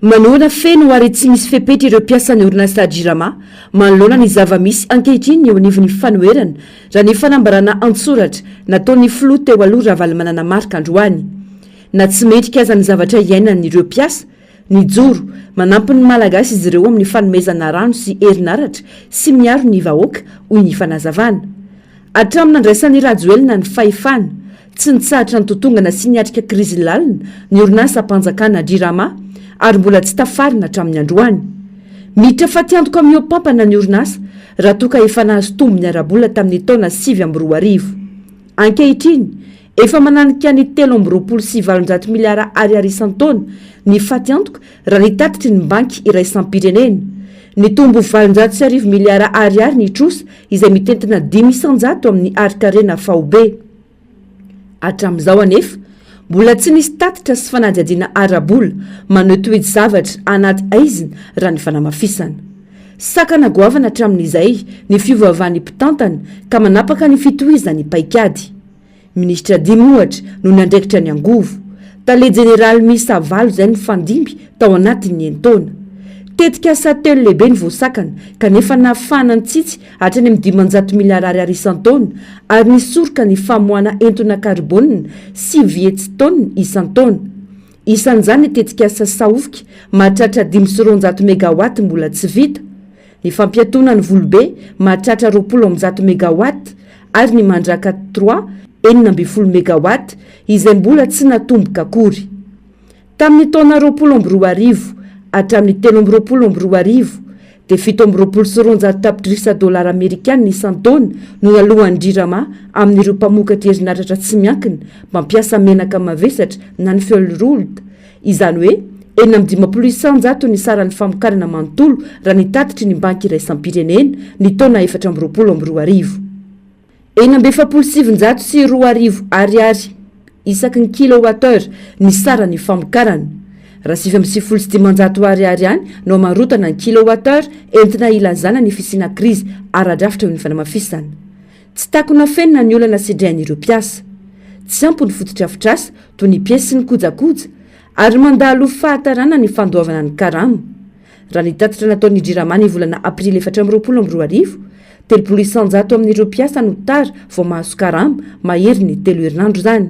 manoana feno ary tsy misy fepetra ireo mpiasany orinasa jirama manoloana ny zava-misy ankehitriny eo anivon'ny fanoerana raha ny fanambarana antsoratra nataony filo teo aloha raha valy manana marika androany na tsy metrika aza ny zavatra iainan'ireo mpiasa ny joro manampy ny malagasy izy ireo amin'ny fanomezana rano sy herinaratra sy miaro ny vahoaka hoy ny fanazavana atramina andraisan'ny rajoelina ny fahefana tsy nitsahatra ny totongana sy niatrika krizy lalina ny orinasa mpanjakana jirama ary mbola tsy tafarina hatramin'ny androany miditra fatiantoko amin'ny opampana ny orinasa raha toka efa nahazo tombony arabola tamin'ny taona 2024 ankehitriny efa mananika ny 3.7 miliara ariary isan-taona ny fatiantoka raha nitatitry ny banky iraisampirenena ny tombo 409 miliara ariary ny trosa izay mitentina 500 amin'ny arikarena faobe hatramin'izao anefa mbola tsy nisy tatitra sy fanadihadiana arabola maneho toedy zavatra anaty aizina raha ny fanamafisana sakana goavana hatramin'izay ny fiovaovan'ny mpitantana ka manapaka ny fitohizany paikady ministra dimy ohatra no nandraikitra ny angovo tale jeneraly misa valo izay ny fandimby tao anatin'ny entona tetika asa telo lehibe ny voasakana kanefa nahafahana ny tsitsy hatrany amin'ny 500 miliara ariary isan-taona ary nisoroka ny famoana entona karbonina 7 taona isan-taona isan'izany tetika asa saofika mahatratra 500 megawatt mbola tsy vita ny fampiatona ny volobe mahatratra 20 megawatt ary ny mandraka 3 12 megawatt izay mbola tsy natomboka akory tamin'ny taona 2024 hatramin'ny 2024 dia 7.9 tapitrisa dolara amerikana isan-taona no nalohan'ny jirama amin'ireo mpamokatra herinaratra tsy miankina mampiasa menaka mavesatra na ny fiolrolta izany hoe 15% ny saran'ny famokarana manontolo raha nitatitry ny banky iraisampirenena ny taona 2024 7 sy 2 ariary isaky ny kilowattheure ny sarany famokarana raha 7.9 ariary ihany no marotana ny kilowattheure entina ilazana ny fisina krizy ara-drafitra eo ny fanamafisana tsy takona fenina ny olana sidrain'ireo mpiasa tsy ampy ny fototrafitrasa toy ny piesy sy ny kojakoja ary mandalo fahatarana ny fandoavana ny karama raha nitatitra nataon'ny jirama ny volana aprily 2022 300 amin'ireo mpiasa no tara vao mahazo karama mahery ny 3 herinandro zany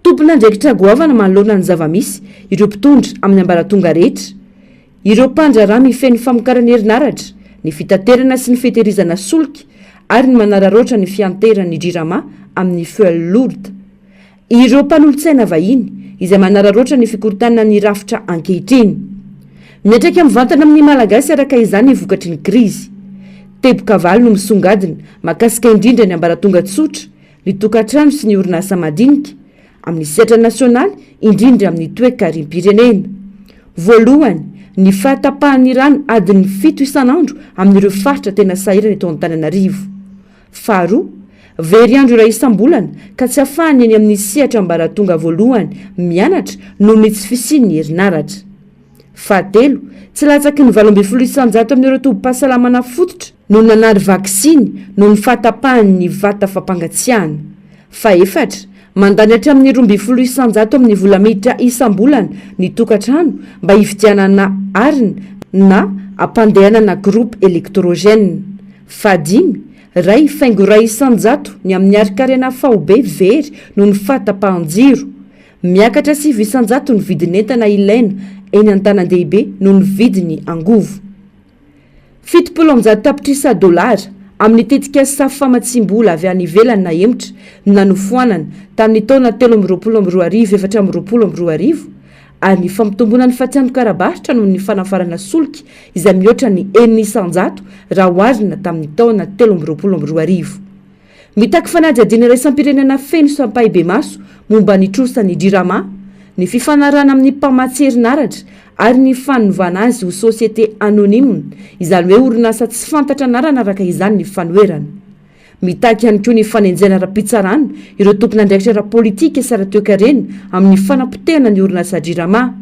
tompona andraikitra goavana manoloana ny zavamisy ireo mpitondra amin'ny ambaratonga rehetra ireo mpandraraha mifeny famokarany herinaratra ny fitaterana sy ny fitehirizana solika ary ny manararoatra ny fianteran'ny jirama amin'ny fuel lourde ireo mpanolotsaina vahiny izay manararoatra ny fikorontanana ny rafitra ankehitriny miatraiky mivantana amin'ny malagasy araka izany ny vokatry ny krizy tebo-kavaly no misongadina makasika indrindra ny ambaratonga tsotra ny tokantrano sy ny orinasa madinika amin'ny sehatra nasionaly indrindra amin'ny toe-karim-pirenena voalohany ny fahatapahan'ny rano adiny 7 isan'andro amin'ireo faritra tena sahirana eto Antananarivo faharoa very andro iray isam-bolana ka tsy hafahany eny amin'ny sehatra ambaratonga voalohany mianatra noho ny tsy fisian'ny herinaratra fahatelo tsy latsaky ny 12% amin'ireo tobi-pahasalamana fototra no nanary vaksiny noho ny fahatapahan'ny vata fampangatsiahana faefatra mandany hatramin'ny 12% amin'ny volamiditra isam-bolana ny tokantrano mba hividianana arina na ampandehanana groupe électrogène fadimy ray faingo ray isan-jato ny amin'ny arikarena faobe very noho ny fahatapahan-jiro miakatra 900 ny vidin'entana ilaina eny an-tanan-dehibe noho ny vidiny angovo 7 tapitrisa dolara amin'ny tetika safy famatsim-bola avy any ivelany na emotra nanofoanana tamin'ny taona 2022 ary ny famitombona ny fatiantoka arabaritra noho ny fanafarana solika izay mihoatra ny 100 raha oharina tamin'ny taona 2022 mitaky fanadihadiana iraisampirenena feno sampahibe maso momba ny trosany jirama ny fifanarana amin'ny mpamatsy herinaratra ary ny fanovana azy ho société anonyme izany hoe orinasa tsy fantatra anarana araka izany ny fanoerana mitaky ihany koa ny fanenjena ara-pitsarana ireo tompona andraikitra ara-politika sy ara-toekarena amin'ny fanampotehana ny orinasa jirama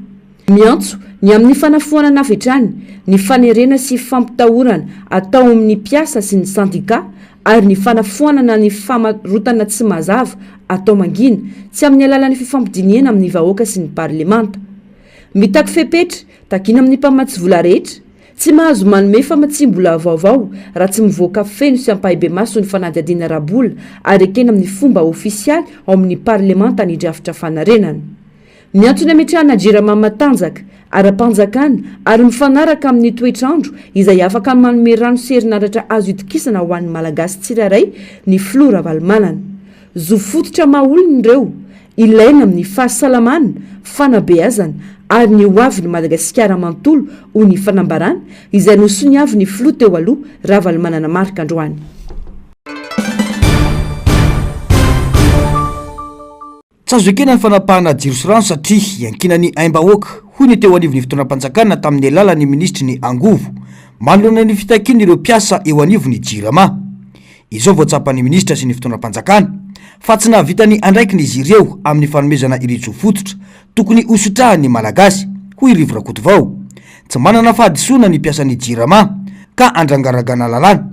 miantso ny amin'ny fanafoanana avetrany ny fanerena sy fampitahorana atao amin'ny mpiasa sy ny sandika ary ny fanafoanana ny famarotana tsy mazava atao mangina tsy amin'ny alalan'ny fifampidiniana amin'ny vahoaka sy ny parlemanta mitaky fepetra takina amin'ny mpamatsy vola rehetra tsy mahazo manome famatsim-bola vaovao raha tsy mivoaka feno sy ampahibe maso ny fanadihadiana rabola ary ekena amin'ny fomba ofisialy ao amin'ny parlement tany drafitra fanarenana ny antony ametrahana jirama matanjaka ara-panjakana ary mifanaraka amin'ny toetrandro izay afaka manome rano sy herinaratra azo itokisana ho an'ny malagasy tsirairay ny flora valmanana zo fototra maolona ireo ilaina amin'ny fahasalamana fanabeazana ary ny hoavy ny Madagasikara manontolo ho ny fanambarana izay nosony avy ny flo teo aloha raha valmanana marika androany. Tsy azo ekena ny fanapahana jiro sy rano satria iankinany aim-bahoaka hoy ny teo anivon'ny fitondram-panjakana tamin'ny alalan'ny ministry ny Angovo manoloana ny fitakiana ireo mpiasa eo anivon'ny jirama. Izao voatsapany ministra sy ny fitondram-panjakana fa tsy nahavitany andraikiny izy ireo amin'ny fanomezana irijo fototra tokony hosotrahany malagasy hoy Rivo Rakotovao. Tsy manana fahadisoana ny mpiasan'ny jirama ka andrangaragana lalàna,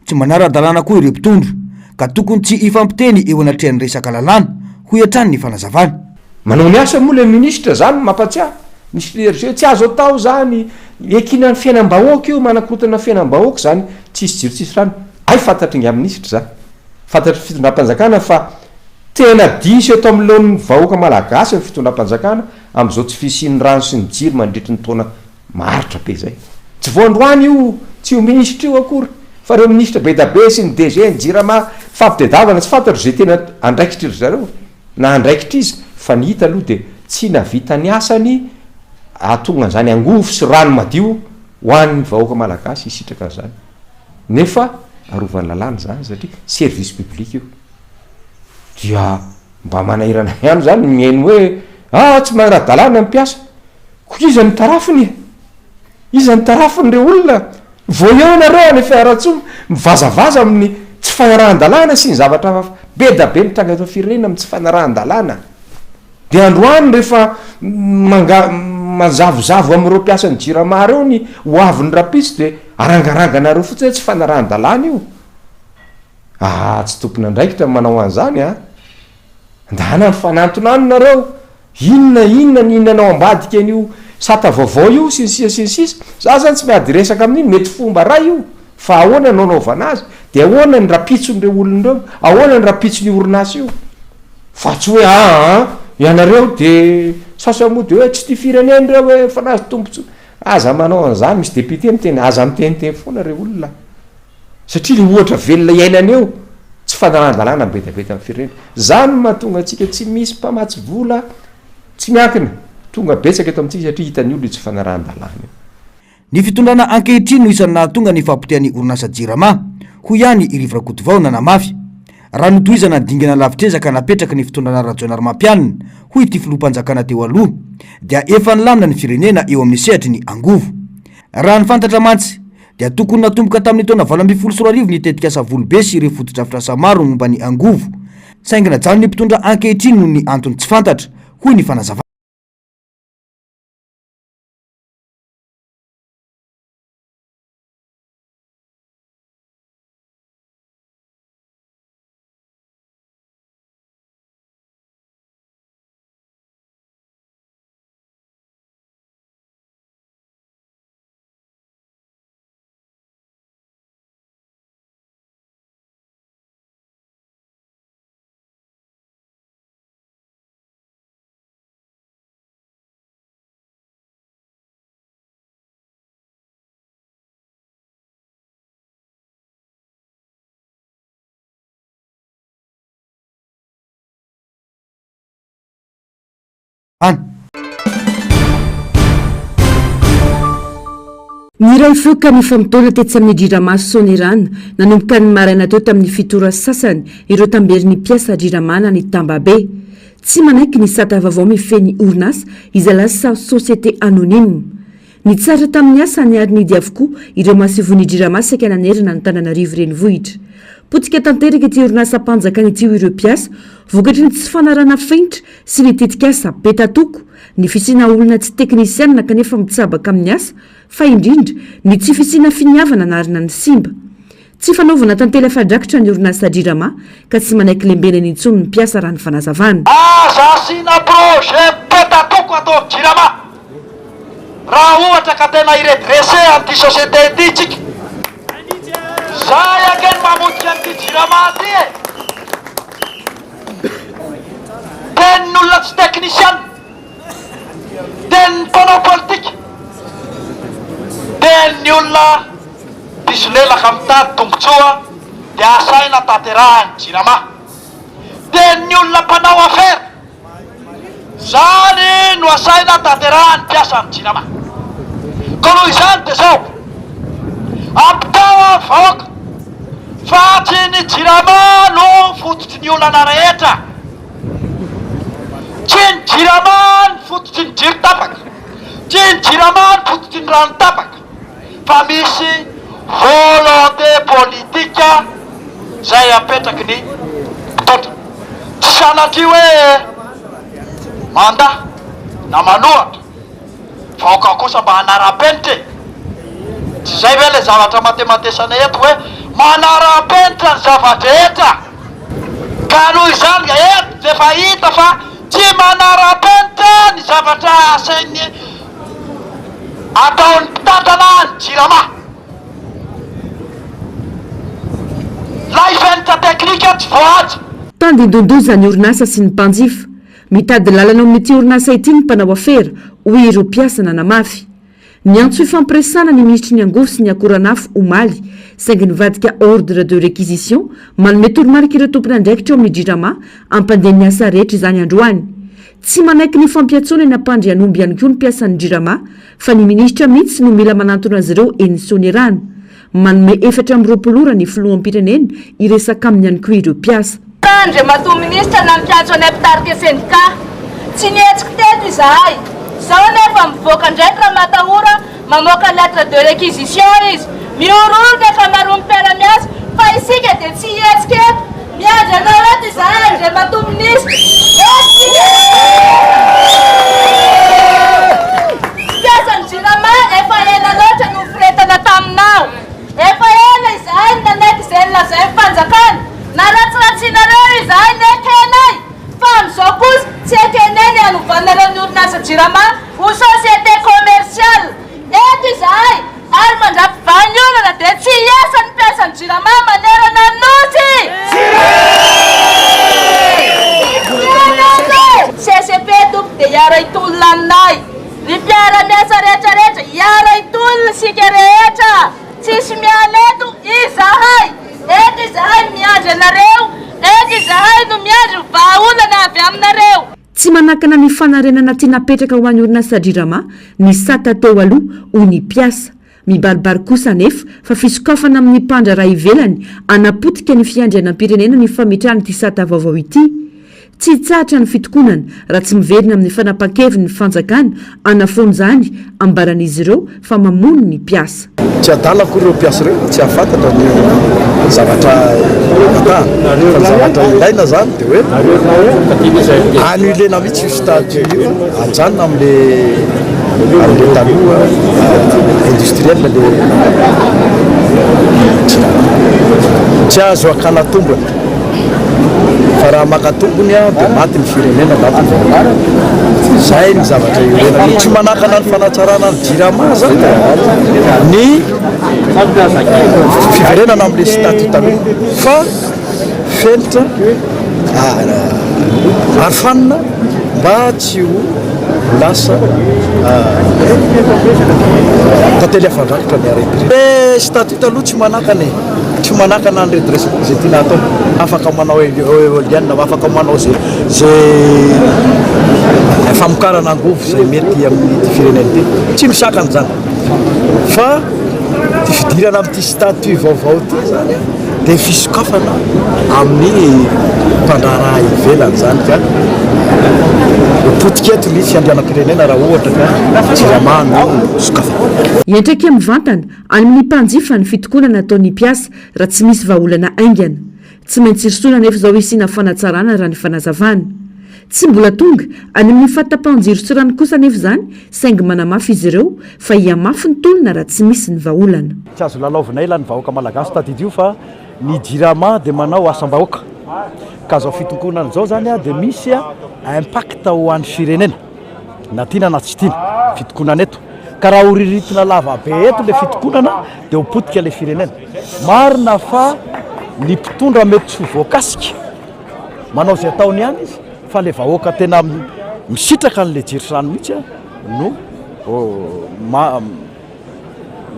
tsy manara-dalàna koa ireo mpitondro ka tokony tsy ifampiteny eo anatrehan'ny resaka lalàna hoy hatrany ny fanazavana. Manao ny asa moa le ministra zany mampatsiahy misy tsy azo atao zany ekinany fiainam-bahoaka io manakorotana fiainam-bahoaka zany tsisy jiro tsisy rano. Ay fantatry ny ministra zany fantatry fitondram-panjakana fa tena diso eto amin'lohan'ny vahoaka malagasy ny fitondram-panjakana amin'izao tsy fisian'ny rano sy ny jiro mandritry ny taona maritra be zay. Tsy voandroany io tsy io ministra io akory fa reo ministra be da be sy ny DG ny jirama fampitediavana tsy fantatro zay tena andraikitra iry zareo na andraikitra izy fa ny hita aloha de tsy navita ny asany atonga zany angovo sy rano madio ho an'ny vahoaka malagasy isitraka zany nefa arovany lalàna zany satria service public io dia mba manahirana ihany zany mihaino hoe tsy manara-dalàna mpiasa ko iza ny tarafiny iza ny tarafiny reo olona vo eo nareo any fiara-tso mivazavaza amin'ny tsy fanarahan-dalàna sy ny zavatra be da be mitranga eto firenena amin'ny tsy fanarahan-dalàna de androany rehefa mazavozavo amin'ireo mpiasany jirama reo ny hoavin'ny rapitsy de arangaranganareo fotsiny hoe tsy fanarahan-dalàna io tsy tompony andraikitra manao an'izany ndana ny fanantonany nareo inona ny inanao ambadika an'io sata vaovao io sinsisa za zany tsy miady resaka amin'iny mety fomba ray io fa ahoana no anaovana azy de ahoana ny rapitson'ireo olon'ireo ahoana ny rapitsony orinasa io fa tsy hoe ianareo de sasamoa de hoe tsy ty fireneny reo hoe fanazy tompontso aza manao an'izany misy député miteny aza miteniteny foana reo olona satria le ohatra velona iainana eo tsy fanarahan-dalàna be da be amin'ny firenena zany mahatonga atsika tsy misy mpamatsy vola tsy miankina tonga betsaka eto amintsika satria hitany olo tsy fanarahan-dalàna. Ny fitondrana ankehitriny no isan'ny nahatonga ny fampitehan'ny orinasa jirama hoy ihany i Rivo Rakotovao nanamafy raha notohizana ny dingana lavitrezaka napetraka ny fitondrana rajonary mampianina hoy ity filoham-panjakana teo aloha dia efa nilamina ny firenena eo amin'ny sehatry ny Angovo. Raha ny fantatra mantsy dia tokony natomboka tamin'ny taona 2024 ny tetika asa volobe sy ireo fotodrafitrasa maro momba ny Angovo saingana jano ny mpitondra ankehitriny noho ny antony tsy fantatra hoy ny fanazavana. Ny ray foka ny famotona tetsy amin'ny jiramaso Sonerana nanomboka ny maraina teo tamin'ny fitora sasany ireo tamberin'ny mpiasa jiramana ny Tambabe tsy manaiky ny sata vaovao mifeny orinasa izay lasa société anonyme ny tsara tamin'ny asa ny ary nidy avokoa ireo masivony jirama saika nanerina ny Tananarivo renivohitra potika tanteraka ity orinasa mpanjakana ity ireo mpiasa vokatry ny tsy fanarana fenitra sy ny tetikasa betatoko ny fisina olona tsy teknisianina kanefa mitsabaka amin'ny asa fa indrindra ny tsy fisina finiavana narina ny simba tsy fanaovana tantely fadrakitra ny orinasa jirama ka tsy manaiky lembena ny intsony ny mpiasa raha ny fanazavana aza asina projet betatoko atao jirama raha ohatra ka tena iredrese an'ity société ity tsika zay akeny mamotika an'ity jirama ty e tenin'olona tsy technicien tenin'ny mpanao politique tenin'ny olona pisonelaka mitady tombotsoa de asaina tanterahany jirama tenin'ny olona mpanao affaire zany no asaina tanterahany mpiasa ny jirama ka noho izany de zao ampitao a vahoaka fa tsy ny jirama no fototry ny olana rehetra tsy ny jirama ny fototry ny jiro tapaka tsy ny jirama ny fototry ny rano tapaka fa misy volonté politique zay apetraky ny mpitondra tsy sanatry hoe manda na manohatra vaoka kosa mba hanara-penitra tsy zay ve le zavatra matematesana eto hoe manara-penitra ny zavadrehetra ka noho izany ga eto de fa hita fa tsy manara-penitra ny zavatra asainy ataon'ny mpitantana ny jirama la ifenitra teknika tsy voazy tandindondoza ny orinasa sy ny mpanjifa mitady lalana amin'ity orinasa ity ny mpanao afera hoy ireo mpiasa nanamafy ny antso ifampiresana ny ministry ny angovo sy ny akoranafo omaly saingy nivadika ordre de réquisition manome toromarika ireo tompona andraikitra eo amin'ny jirama ampandeha ny asa rehetra izany androany tsy manaiky ny fampiatsona ny ampandry anomby ihany koa ny mpiasan'ny jirama fa ny ministra mihitsy no mila manantona azy ireo enisoany rano manome 4 ny filohampirenena iresaka amin'ny ihany koa ireo mpiasa Andre mato ministra na mpiantso any ampitarika sendika tsy nihetsiky teto izahay zao nefa mivoaka ndraiky raha matahora mamoaka lettre de réquisition izy miorolika fa maro mpiara-miasa fa isika de tsy hihetsiky eto miandry anao eto izahay andre mato ministra mpiasany jirama efa ela loatra no firetana taminao efa ela izahay nanaiky zay lazay fanjakana na ratsiratsianareo izahay nekenay fa am'izao kosa tsy ekenay ny anovanareo ny orinasa jirama ho société commerciale eto izahay ary mandrapivany olana de tsy hiasa ny mpiasany jirama manerana nosy CCP tompo de hiara itolona aminay ny mpiara-miasa rehetrarehetra hiara itolona sika rehetra tsisy mialeto izahay eto izahay miandry anareo eto izahay no miandry vahaolana avy aminareo tsy manakana ny fanarenana tia napetraka ho an'ny orinasa jirama ny sata teo aloha ho ny mpiasa mibaribary kosa nefa fa fisokafana amin'ny mpandra raha ivelany anapotika ny fiandrianam-pirenena ny fametrahany ty sata vaovao ity tsy tsahatra ny fitokonana raha tsy miverina amin'ny fanapa-keviny ny fanjakana anafoany zany ambaran'izy ireo fa mamono ny mpiasa tsy adala koa ireo mpiasa ireo tsy afantatra ny zavatra ata fa ny zavatra ilaina zany de hoe any ilena mihitsy stade io anjanona am'le taloha industriel le tsy azo akana tombony fa raha makatombony a de maty ny firenena maty ny zay ny zavatra ilena tsy manakana ny fanatsarana ny jirama zany ny fiverenana am'le statut taloha fa fenitra arofanina mba tsy ho lasa tantely afandrakitra ny arepire statut aloha tsy manakana tsy manakana ny redressement zay tiana atao afaka manao éolienne afaka manao zay famokarana angovo zay mety amin'ny ty firenena ty tsy misakany zany fa ty fidirana amin'ty statut vaovao ty zany de fisokafana amin'ny mpandraraha ivelany zany ka potiketo misy andrianam-pirenena raha ohatra ka jiramano sokafana iantraiky amin'ny vantana any amin'ny mpanjifa ny fitokonana ataon'ny mpiasa raha tsy misy vahaolana aingana tsy maintsy irisona nefa zao isina fanatsarana raha ny fanazavana tsy mbola tonga any amin'ny fatapanjirosorany kosa nefa zany saingy manamafy izy ireo fa hiamafy ny tolona raha tsy misy ny vahaolana tsy azo lalaovina ela ny vahoaka malagasy tadidio fa ny jirama de manao asam-bahoaka ka zao fitokonana zao zany a de misy a impact ho an'ny firenena na tiana na tsy tiana fitokonana eto ka raha horiritina lava be eto le fitokonana dia hopotika le firenena marina fa ny mpitondra mety tsy voakasika manao zay ataony ihany izy fa le vahoaka tena misitraka n'le jirotrano mihitsy no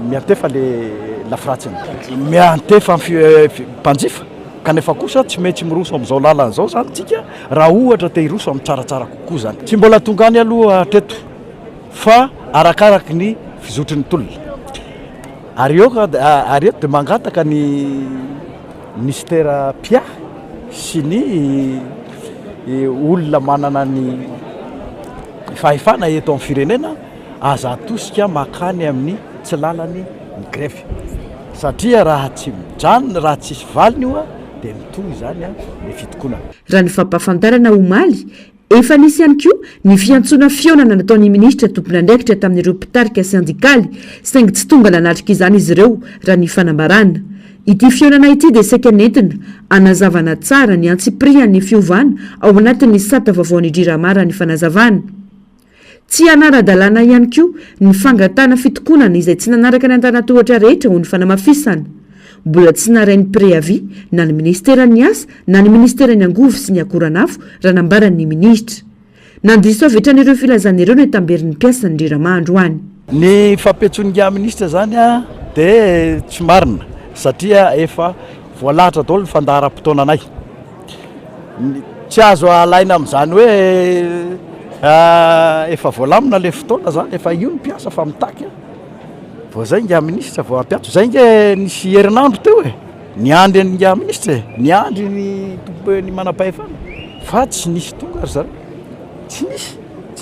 miantefa le lafiratsiny miantefa mpanjifa kanefa kosa tsy maintsy miroso amin'izao lalan'izao zany tsika raha ohatra te hiroso amin'ny tsaratsara kokoa zany tsy mbola tonga any aloha hatreto fa arakaraky ny fizotry ny tolona ary eto dia mangataka ny ministera pia sy ny olona manana ny fahefana eto amin'ny firenena aza atosika makany amin'ny tsy lalany ny grefy satria raha tsy mijanona raha tsisy valiny io a dia mitohy zany a le fitokonana raha ny fampahafantarana omaly efa nisy ihany koa ny fiantsoana fionana nataon'ny ministra tompona andraikitra tamin'ireo mpitarika sindikaly saingy tsy tonga nanatrika izany izy ireo raha ny fanambarana ity fionana ity dia saika nentina anazavana tsara ny antsiprian'ny fiovana ao anatin'ny sata vaovaon'ny driramara ny fanazavana tsy anara-dalàna ihany koa ny fangatana fitokonana izay tsy nanaraka ny antanatohatra rehetra ho ny fanamafisana mbola tsy narain'ny préavis na ny ministeran'ny asa na ny ministeran'ny angovo sy ny akoranafo raha nambaran'ny ministra nandriso avy etran'ireo filazan'ireo ny tamberin'ny mpiasa ny driramà androany ny fampiatson'nya ministra zany a dia tsy marina satria efa voalahatra daholo ny fandaharam-potoananay tsy azo alaina amin'izany hoe efa voalamina le fotoana zany efa io ny mpiasa fa mitaky vao zay nga ministra vao ampiatso zay nge nisy herinandro teo e niandry nga ministra niandry ny manam-pahefana fa tsy nisy tonga ry zareo tsy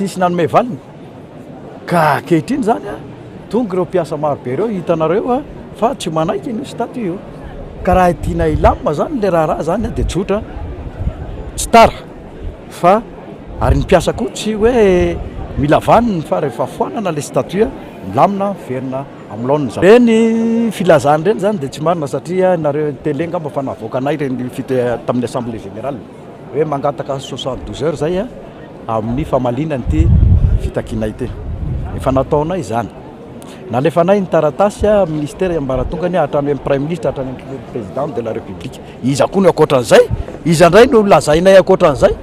nisy nanome valiny ka kehitriny zany a tonga ireo mpiasa marobe reo hitanareo a fa tsy manaiky io statut io ka raha tiana ilamina zany le raharaha zany a dia tsotra tsy tara fa ary ny mpiasa koa tsy hoe mila vaniny fa rehefa foanana le statut milamina verina amilona zany re ny filazany reny zany dia tsy marina satria nareo tele ngamba fa navoaka anay reny tamin'ny assemblée générale hoe mangataka 72 heures zay a amin'ny famalinany ty fitakinay ty efa nataonay zany nalefanay ny taratasy a ministère ambaratongany hatrany amin'ny prime ministre hatrany amin'ny président de la république iza koa ny akoatran'izay iza ndray no lazainay akoatran'izay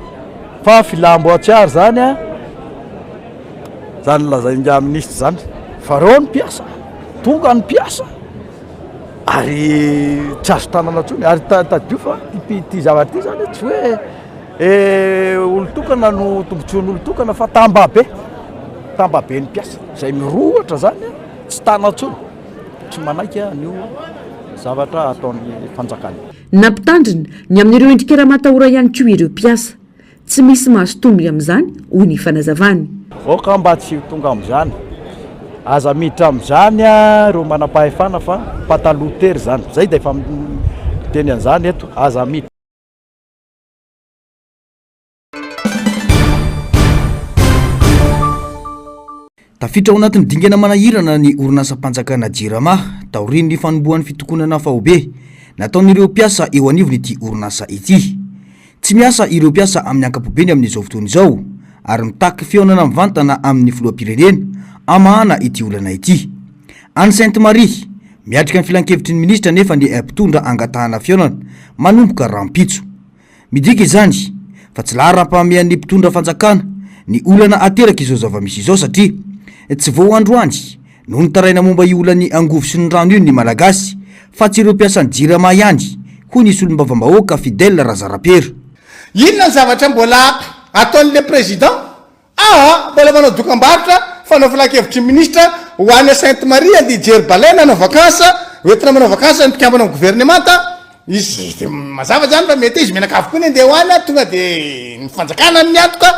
fa filamboatsiary zany a zany lazainga ministre zany fa reo ny mpiasa tonga ny mpiasa ary tsy azo tanana ntsony ary tadio fa ty zavatra ty zany tsy hoe olo-tokana no tombontsoan'olo-tokana fa tambabe ny mpiasa zay mirohatra zany tsy tana ntsony tsy manaiky nio zavatra ataon'ny fanjakany nampitandrina ny amin'ireo endrika raha matahora ihany koa ireo mpiasa tsy misy mahazo tombony amin'izany hoy ny fanazavany oka mba tsy tonga amin'izany aza miditra amin'izany a reo manam-pahefana fa pataloha tery zany zay dia efa teny an'izany eto aza miditra tafitra ao anatin'ny dingana manahirana ny orinasa-mpanjakana jirama taoriny ny fanombohan'ny fitokonana fahobe nataon'ireo mpiasa eo anivony ity orinasa ity tsy miasa ireo mpiasa amin'ny ankapobeny amin'izao fotoana izao ary mitaky fionana mivantana amin'ny filoam-pirenena amahana ity olana ity any Sainte Marie miatrika ny filan-kevitry ny ministra nefa ny mpitondra angatahana fionana manomboka rampitso midika izany fa tsy laharampamean'ny mpitondra fanjakana ny olana ateraka izao zava-misy izao satria tsy vao androany no nitaraina momba io olany angovo sy ny rano io ny malagasy fa tsy ireo mpiasan'ny jirama ihany hoy nisy olombavambahoaka fidèle razarapera inona ny zavatra mbola ataon'le président mbola manao dokam-barotra fanao filan-kevitry ministra ho any Sainte Marie andeha hijery balaina na vakansa hoentina manao vakansa ny mpikambana amin'ny gouvernemanta izy mazava zany fa mety izy menaka avokoa ny andeha hoany tonga dia ny fanjakana ny antoka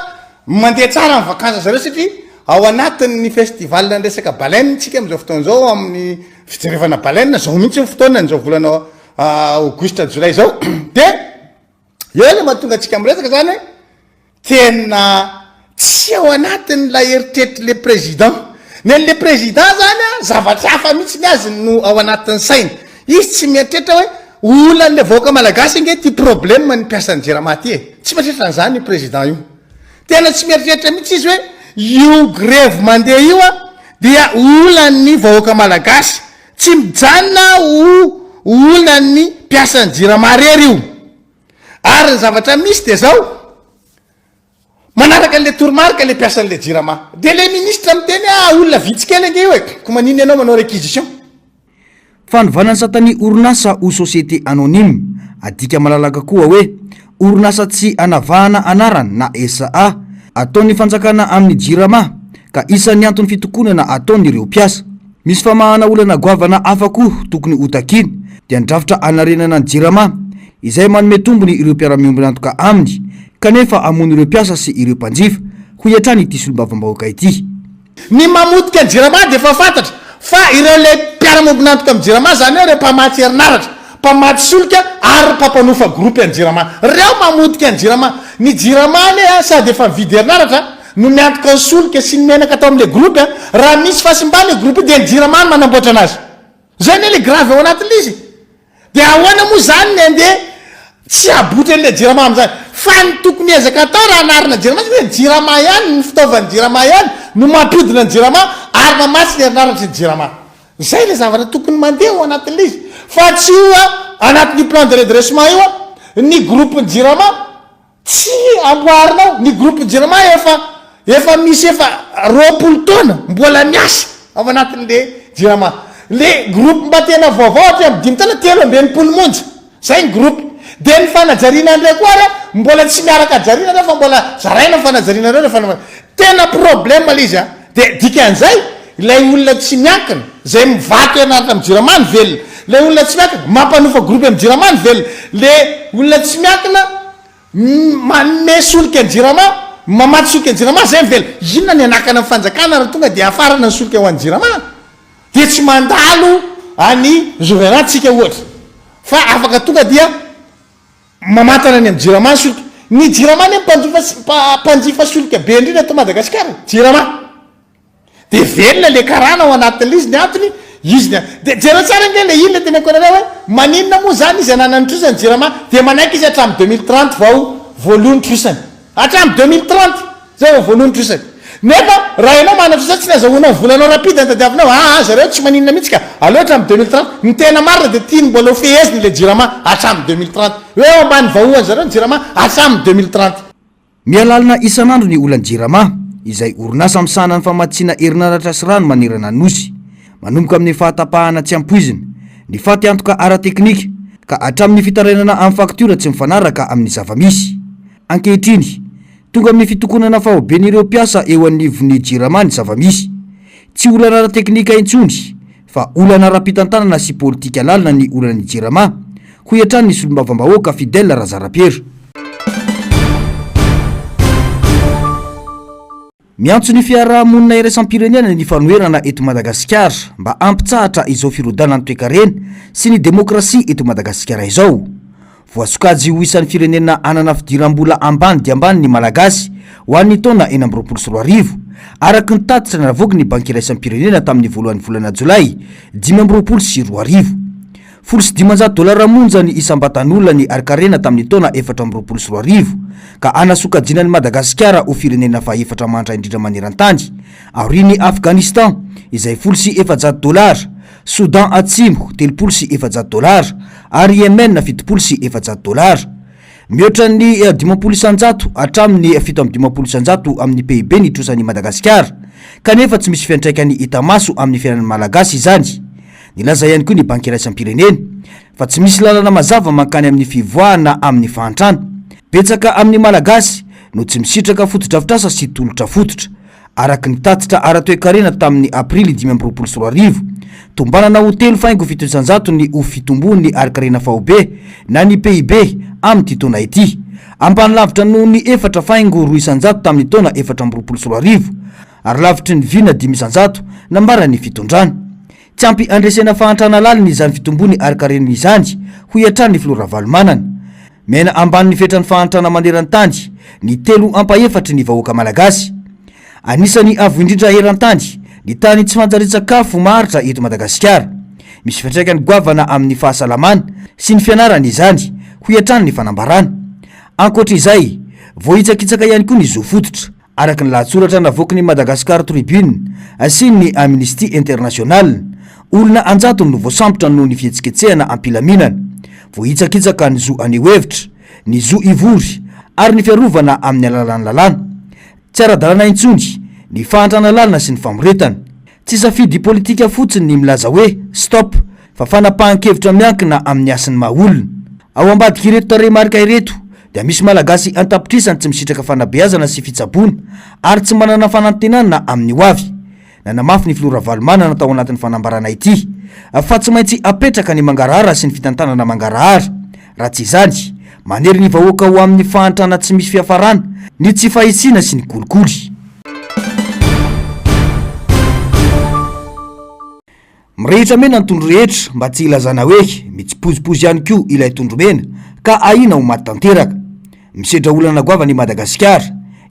mandeha tsara amin'ny vakansa zareo satria ao anatin'ny festival ny resaka baleine tsika amin'izao fotoana zao amin'ny fijerevana baleine zao mihitsy ny fotoana n'izao volana aogostra jolay zao dia eo le mahatonga atsika miresaka zany tena tsy ao anatin'ny la eritreritry le président nyle président zany a zavatra hafa mihitsy ny azy no ao anatin'ny saina izy tsy mieritreritra hoe olan'le vahoaka malagasy nge ty problème ny mpiasan'ny jirama ty tsy mieritreritra n'izany io président io tena tsy mieritreritra mihitsy izy hoe io grève mandeha io a dia olany vahoaka malagasy tsy mijanona olany mpiasany jiramarery io ary ny zavatra misy de zao manaraka an'le toromarika le mpiasan'le jirama de le ministre miteny olona vitsikely ange io ko manino ianao manao réquisition. Fanovanany satany orinasa o société anonyme adika malalaka koa hoe orinasa tsy anavahana anarany na SA ataon'ny fanjakana amin'ny jirama ka isan'ny antony fitokonana ataon'ireo mpiasa. Misy famahana olana goavana afako tokony hotakiny dia ndrafitra anarenana ny jirama izay manome tombony ireo mpiara-miombona antoka aminy kanefa amony ireo mpiasa sy ireo mpanjifa ho iatrany ity solombavambahoaka ity. Ny mamotika ny jirama de fa fantatra fa ireo le mpiara-miombona antoka amin'ny jirama zany hoe reo mpamaty herinaratra mpamaty solika ary mpapanofa groupe ny jirama reo mamotika ny jirama. Ny jirama le sady efa mividy herinaratra no miantoka ny solika sy ny menaka atao am'le groupe raha misy fasimbany groupe de ny jirama no manamboatra anazy. Zay ne le grave ao anatin'le izy de ahoana moa zany ny andeha tsy abotra an'le jirama am'zany fa ny tokony ezaka atao raha anarina jirama sy hoe jirama ihany ny fitaovan'ny jirama ihany no mampidina ny jirama ary mamatsy ny herinaratra ny jirama. Zay le zavatra tokony mandeha ao anatin'le izy fa tsy io anatin'ny plan de redressement io ny groupe ny jirama tsy amboarinao. Ny groupe ny jirama efa misy efa 20 taona mbola miasa ao anatin'le jirama. Le groupe mba tena vaovao hatry amin'ny 5 taona 3 monja zay ny groupe de ny fanajariana ndray koa re mbola tsy miaraka ajariana re fa mbola zaraina ny fanajariana reo refa tena problème le izy de dikan'izay ilay olona tsy miankina zay mivaky herinaratra amin'ny jirama ny velona. Le olona tsy miankina mampanofa groupe amin'ny jirama ny velona. Le olona tsy miankina manome solika ny jirama mamaty solika ny jirama zay mivelona. Inona ny anakana ny fanjakana raha tonga de afarana ny solika ho an'ny jirama de tsy mandalo any gouvernatsika ohatra fa afaka tonga dia mamatana ny amin'ny jirama ny solika. Ny jirama ny mpanjifa solika be indrindra to Madagasikara jirama de velona le karana ao anatin'le izy ny antony izy de jera tsara nge le inona teny akoana hoe maninona moa zany izy anana ny trosany jirama de manaiky izy hatramin'ny 2030 vao voalohany trosany hatramin'ny 2030 zay vao voalohany trosany. Nefa raha ianao manatrosa tsy nazahoanao volanao rapide tadiavinao zareo tsy maninona mihitsy ka aleo hatramin'ny 2030 ny tena marina de tiany mbola feheziny le jirama hatramin'ny 2030 hoe ambany vahoany zareo ny jirama hatramin'ny 2030. Mialalina isan'andro ny olany jirama izay orinasa misana ny famatsina herinaratra sy rano manerana nosy manomboka amin'ny fahatapahana tsy ampoizina ny faty antoka ara-teknika ka hatramin'ny fitarainana amin'ny faktura tsy mifanaraka amin'ny zavamisy. Ankehitriny tonga amin'ny fitokonana fahoben'ireo mpiasa eo anivony jirama ny zavamisy tsy olana ara-teknika intsony fa olana ara-pitantanana sy politika lalina ny olany jirama ho iatrany ny solombavambahoaka Fidèle Razarapiera. Miantso ny fiarahamonina iraisam-pirenena ny fanoherana eto Madagasikara mba ampitsahatra izao firodana ny toe-karena sy ny demokrasia eto Madagasikara izao. Voasokajy ho isan'ny firenena anana fidiram-bola ambany dia ambany ny malagasy ho an'ny taona 2024 araka ny tatitra navoaka ny banky iraisam-pirenena tamin'ny voalohan'ny volana Jolay 2024. $500 monja ny isam-batan'olona ny arkarena tamin'ny taona 2024 ka anasokajina ny Madagasikara ho firenena fa-efatra mandra indrindra maneran-tany aorian'ny Afghanistan izay $700, Soudan Atsimo $700 ary Yemen $700. Mihoatra ny 50% hatramin'ny 750% amin'ny PIB ny trosan'ny Madagasikara kanefa tsy misy fiantraikany hita maso amin'ny fiainan'ny malagasy izany. Nilaza ihany koa ny banky iraisam-pirenena fa tsy misy lalana mazava mankany amin'ny fivoahana amin'ny fahantrana. Betsaka amin'ny malagasy no tsy misitraka fotodrafitrasa sy tolotra fototra. Araka ny tatitra ara-toe-karena tamin'ny aprily 2023 tombanana ho 3.7% ny ho fitombony arkarena fahobe na ny PIB amin'ny taona ity ambany lavitra noho ny 4.2% tamin'ny taona 2023 ary lavitry ny vina 10% nambarany fitondrana. Tsy ampy andresena fahantrana lalina izany fitombony arkarena izany ho iatrany Flora Valomanana. Mena ambany fetrany fahantrana maneran-tany ny 3/4 ny vahoaka malagasy. Anisany avo indrindra eran-tany ny tany tsy fanjarian-tsakafo maharitra eto Madagasikara. Misy fiantraikany goavana amin'ny fahasalamana sy ny fianarana izany ho iatrany ny fanambarana. Ankoatra izay, voahitsakitsaka ihany koa ny zo fototra araka ny lahatsoratra navoaka ny Madagascar Tribune sy ny Amnesty International, olona anjatony no voasambotra noho ny fihetsiketsehana ampilaminana, vohitsakitsaka ny zo aneo hevitra, ny zo ivory ary ny fiarovana amin'ny alalan'ny lalàna. Tsy ara-dalàna intsony ny fahantrana lalina sy ny famoretana. Tsy safidy politika fotsiny ny milaza hoe stop, fa fanapahan-kevitra miankina amin'ny asin'ny mahaolona. Ao ambadika ireto tarehimarika ireto dia misy malagasy antapitrisany tsy misitraka fanabeazana sy fitsaboana ary tsy manana fanantenana amin'ny hoavy. Nanamafy ny filora Valomana tao anatin'ny fanambarana ity, fa tsy maintsy apetraka ny mangarahara sy ny fitantanana mangarahara. Raha tsy izany, manery ny vahoaka ho amin'ny fahantrana tsy misy fiafarana, ny tsy fahitsina sy ny kolikoly. Mirehitra mena ny tondro rehetra mba tsy ilazana hoe mitsipozipozy ihany koa ilay tondro mena ka ahina ho maty tanteraka. Misedra olana goavany Madagasikara,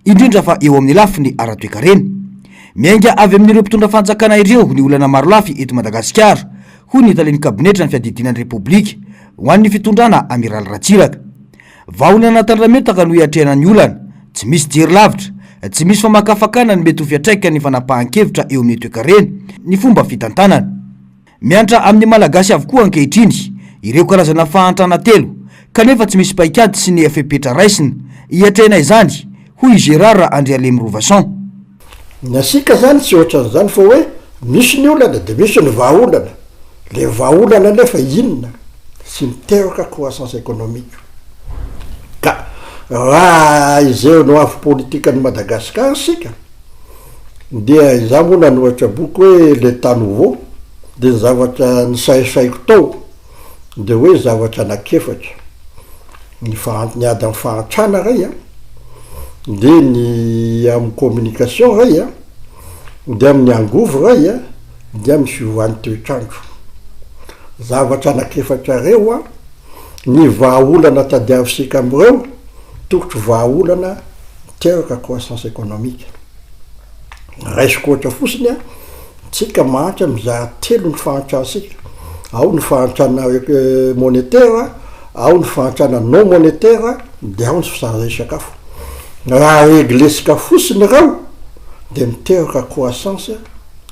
indrindra fa eo amin'ny lafiny ara-toekarena. Miainga avy amin'ireo mpitondra fanjakana ireo ny olana maro lafy eto Madagasikara, hoy ny talen'ny kabinetra ny fiadidinan'ny Repoblika ho an'ny fitondrana Amiral Ratsiraka. Vaolana tandrametaka no hiatrehana ny olana, tsy misy jery lavitra, tsy misy famakafakana ny mety ho fiatraika ny fanapahan-kevitra eo amin'ny toekarena, ny fomba fitantanana. Miantra amin'ny malagasy avokoa ankehitriny ireo karazana fahantrana telo, kanefa tsy misy paikady sy ny efepetra raisina hiatrehana izany, hoy Gérard Andrialem Rovason. Ny asika zany tsy ohatran'izany fa hoe misy ny olana de misy ny vahaolana. Le vahaolana nefa inona? Sy miteraka croissance économique. Ka raha izay no avy politikan'ny Madagasikara sika dia izaho moa nanohatra boky hoe l'état nouveau, de zavatra ny saisaiko tao de hoe zavatra anakefatra: ny ady amin'ny fahantrana ray a, de ny amin'ny communication ray a, de amin'ny angovo ray a, de amin'ny fiovan'ny toetrandro. Zavatra anakefatra reo a, ny vahaolana tadiavisika am'ireo tokotry vahaolana teraka croissance économique. Raisiko ohatra fotsiny a, tsika mahantra mizaha telo ny fahantransika: ao ny fahantrana monétaire, ao ny fahantrana non monétaire, de ao ny fisarazay sakafo. Raha reglesika fotsiny reo de miteraka croissance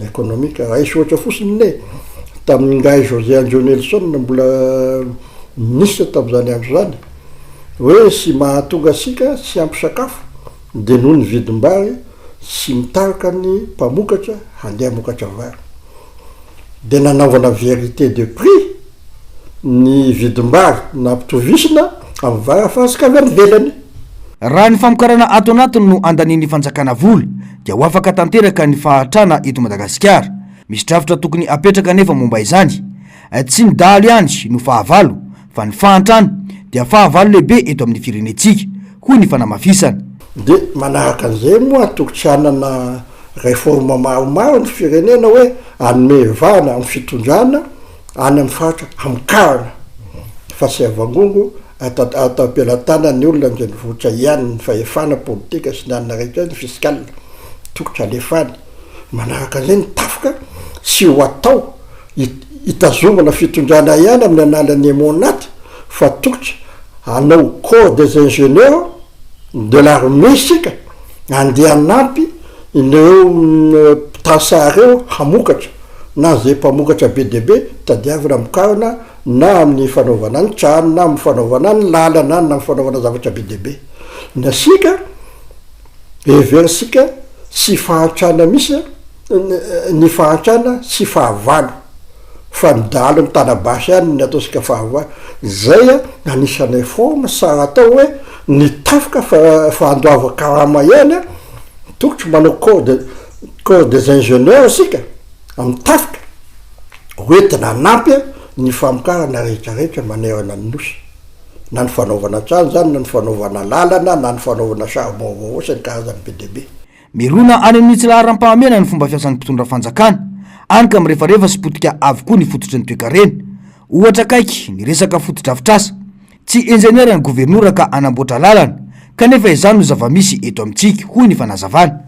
économique. Raha isy ohatra fotsiny ne tamin'ny ngai José Andrew Nelson mbola ministre tamin'izany andro zany, hoe sy mahatonga asika sy ampy sakafo de noho ny vidim-bary sy mitarika ny mpamokatra handeha mokatra vary. De nanaovana vérité de prix ny vidim-bary nampitovisina amin'ny vary afahasika avy amin'ny velany. Raha ny famokarana ato anatiny no andanian'ny fanjakana vola dia ho afaka tanteraka ny fahatrana eto Madagasikara. Misy drafitra tokony apetraka nefa momba izany. Tsy ny dahalo ihany no fahavalo, fa ny fahantrana dia fahavalo lehibe eto amin'ny firenetsika, hoy ny fanamafisana. De manaraka an'izay moa tokony tsy hanana réforme maromaro ny firenena hoe anome vana amin'ny fitondrana any amin'ny faritra amikarana, fa sy avangongo atao ampelatana ny olona nzay nivohitra ihany ny fahefana politika sy ny anina rehetra ny fiskale tokotry alefany. Manaraka an'izay ny tafoka sy ho atao hitazomana fitondrana ihany amin'ny analan'ny monate, fa tokotry hanao corps des ingénieurs de l'armée sika andeha nampy ireo mpitansareo hamokatra na zay mpamokatra be de be tadiavina amikarana na amin'ny fanaovana ny trano na amin'ny fanaovana ny lalana na amin'ny fanaovana zavatra be de be. Ny asika eversika sy fahantrana misy, ny fahantrana sy fahavalo, fa ny dalo ny tanabasy ihany ny ataosika fahavalo. Zay a anisany forme sara atao hoe ny tafoka fa andoava karama ihany a tokotry manao corps des ingénieurs sika amin'ny tafoka hoentina nampy ny famokarana rehetrarehetra manerana ny nosy, na ny fanaovana trano zany, na ny fanaovana lalana, na ny fanaovana charbon vaovao sy ny karazany be de be. Mirona any amin'ny tsy laharam-pahamena ny fomba fiasan'ny mpitondra fanjakana, any ka mirefarefa sy potika avokoa ny fototry ny toekarena. Ohatra kaiky ny resaka fotodrafitrasa, tsy ingénieur ny gouvernoura ka anamboatra lalana, kanefa izany no zava-misy eto amintsika, hoy ny fanazavana.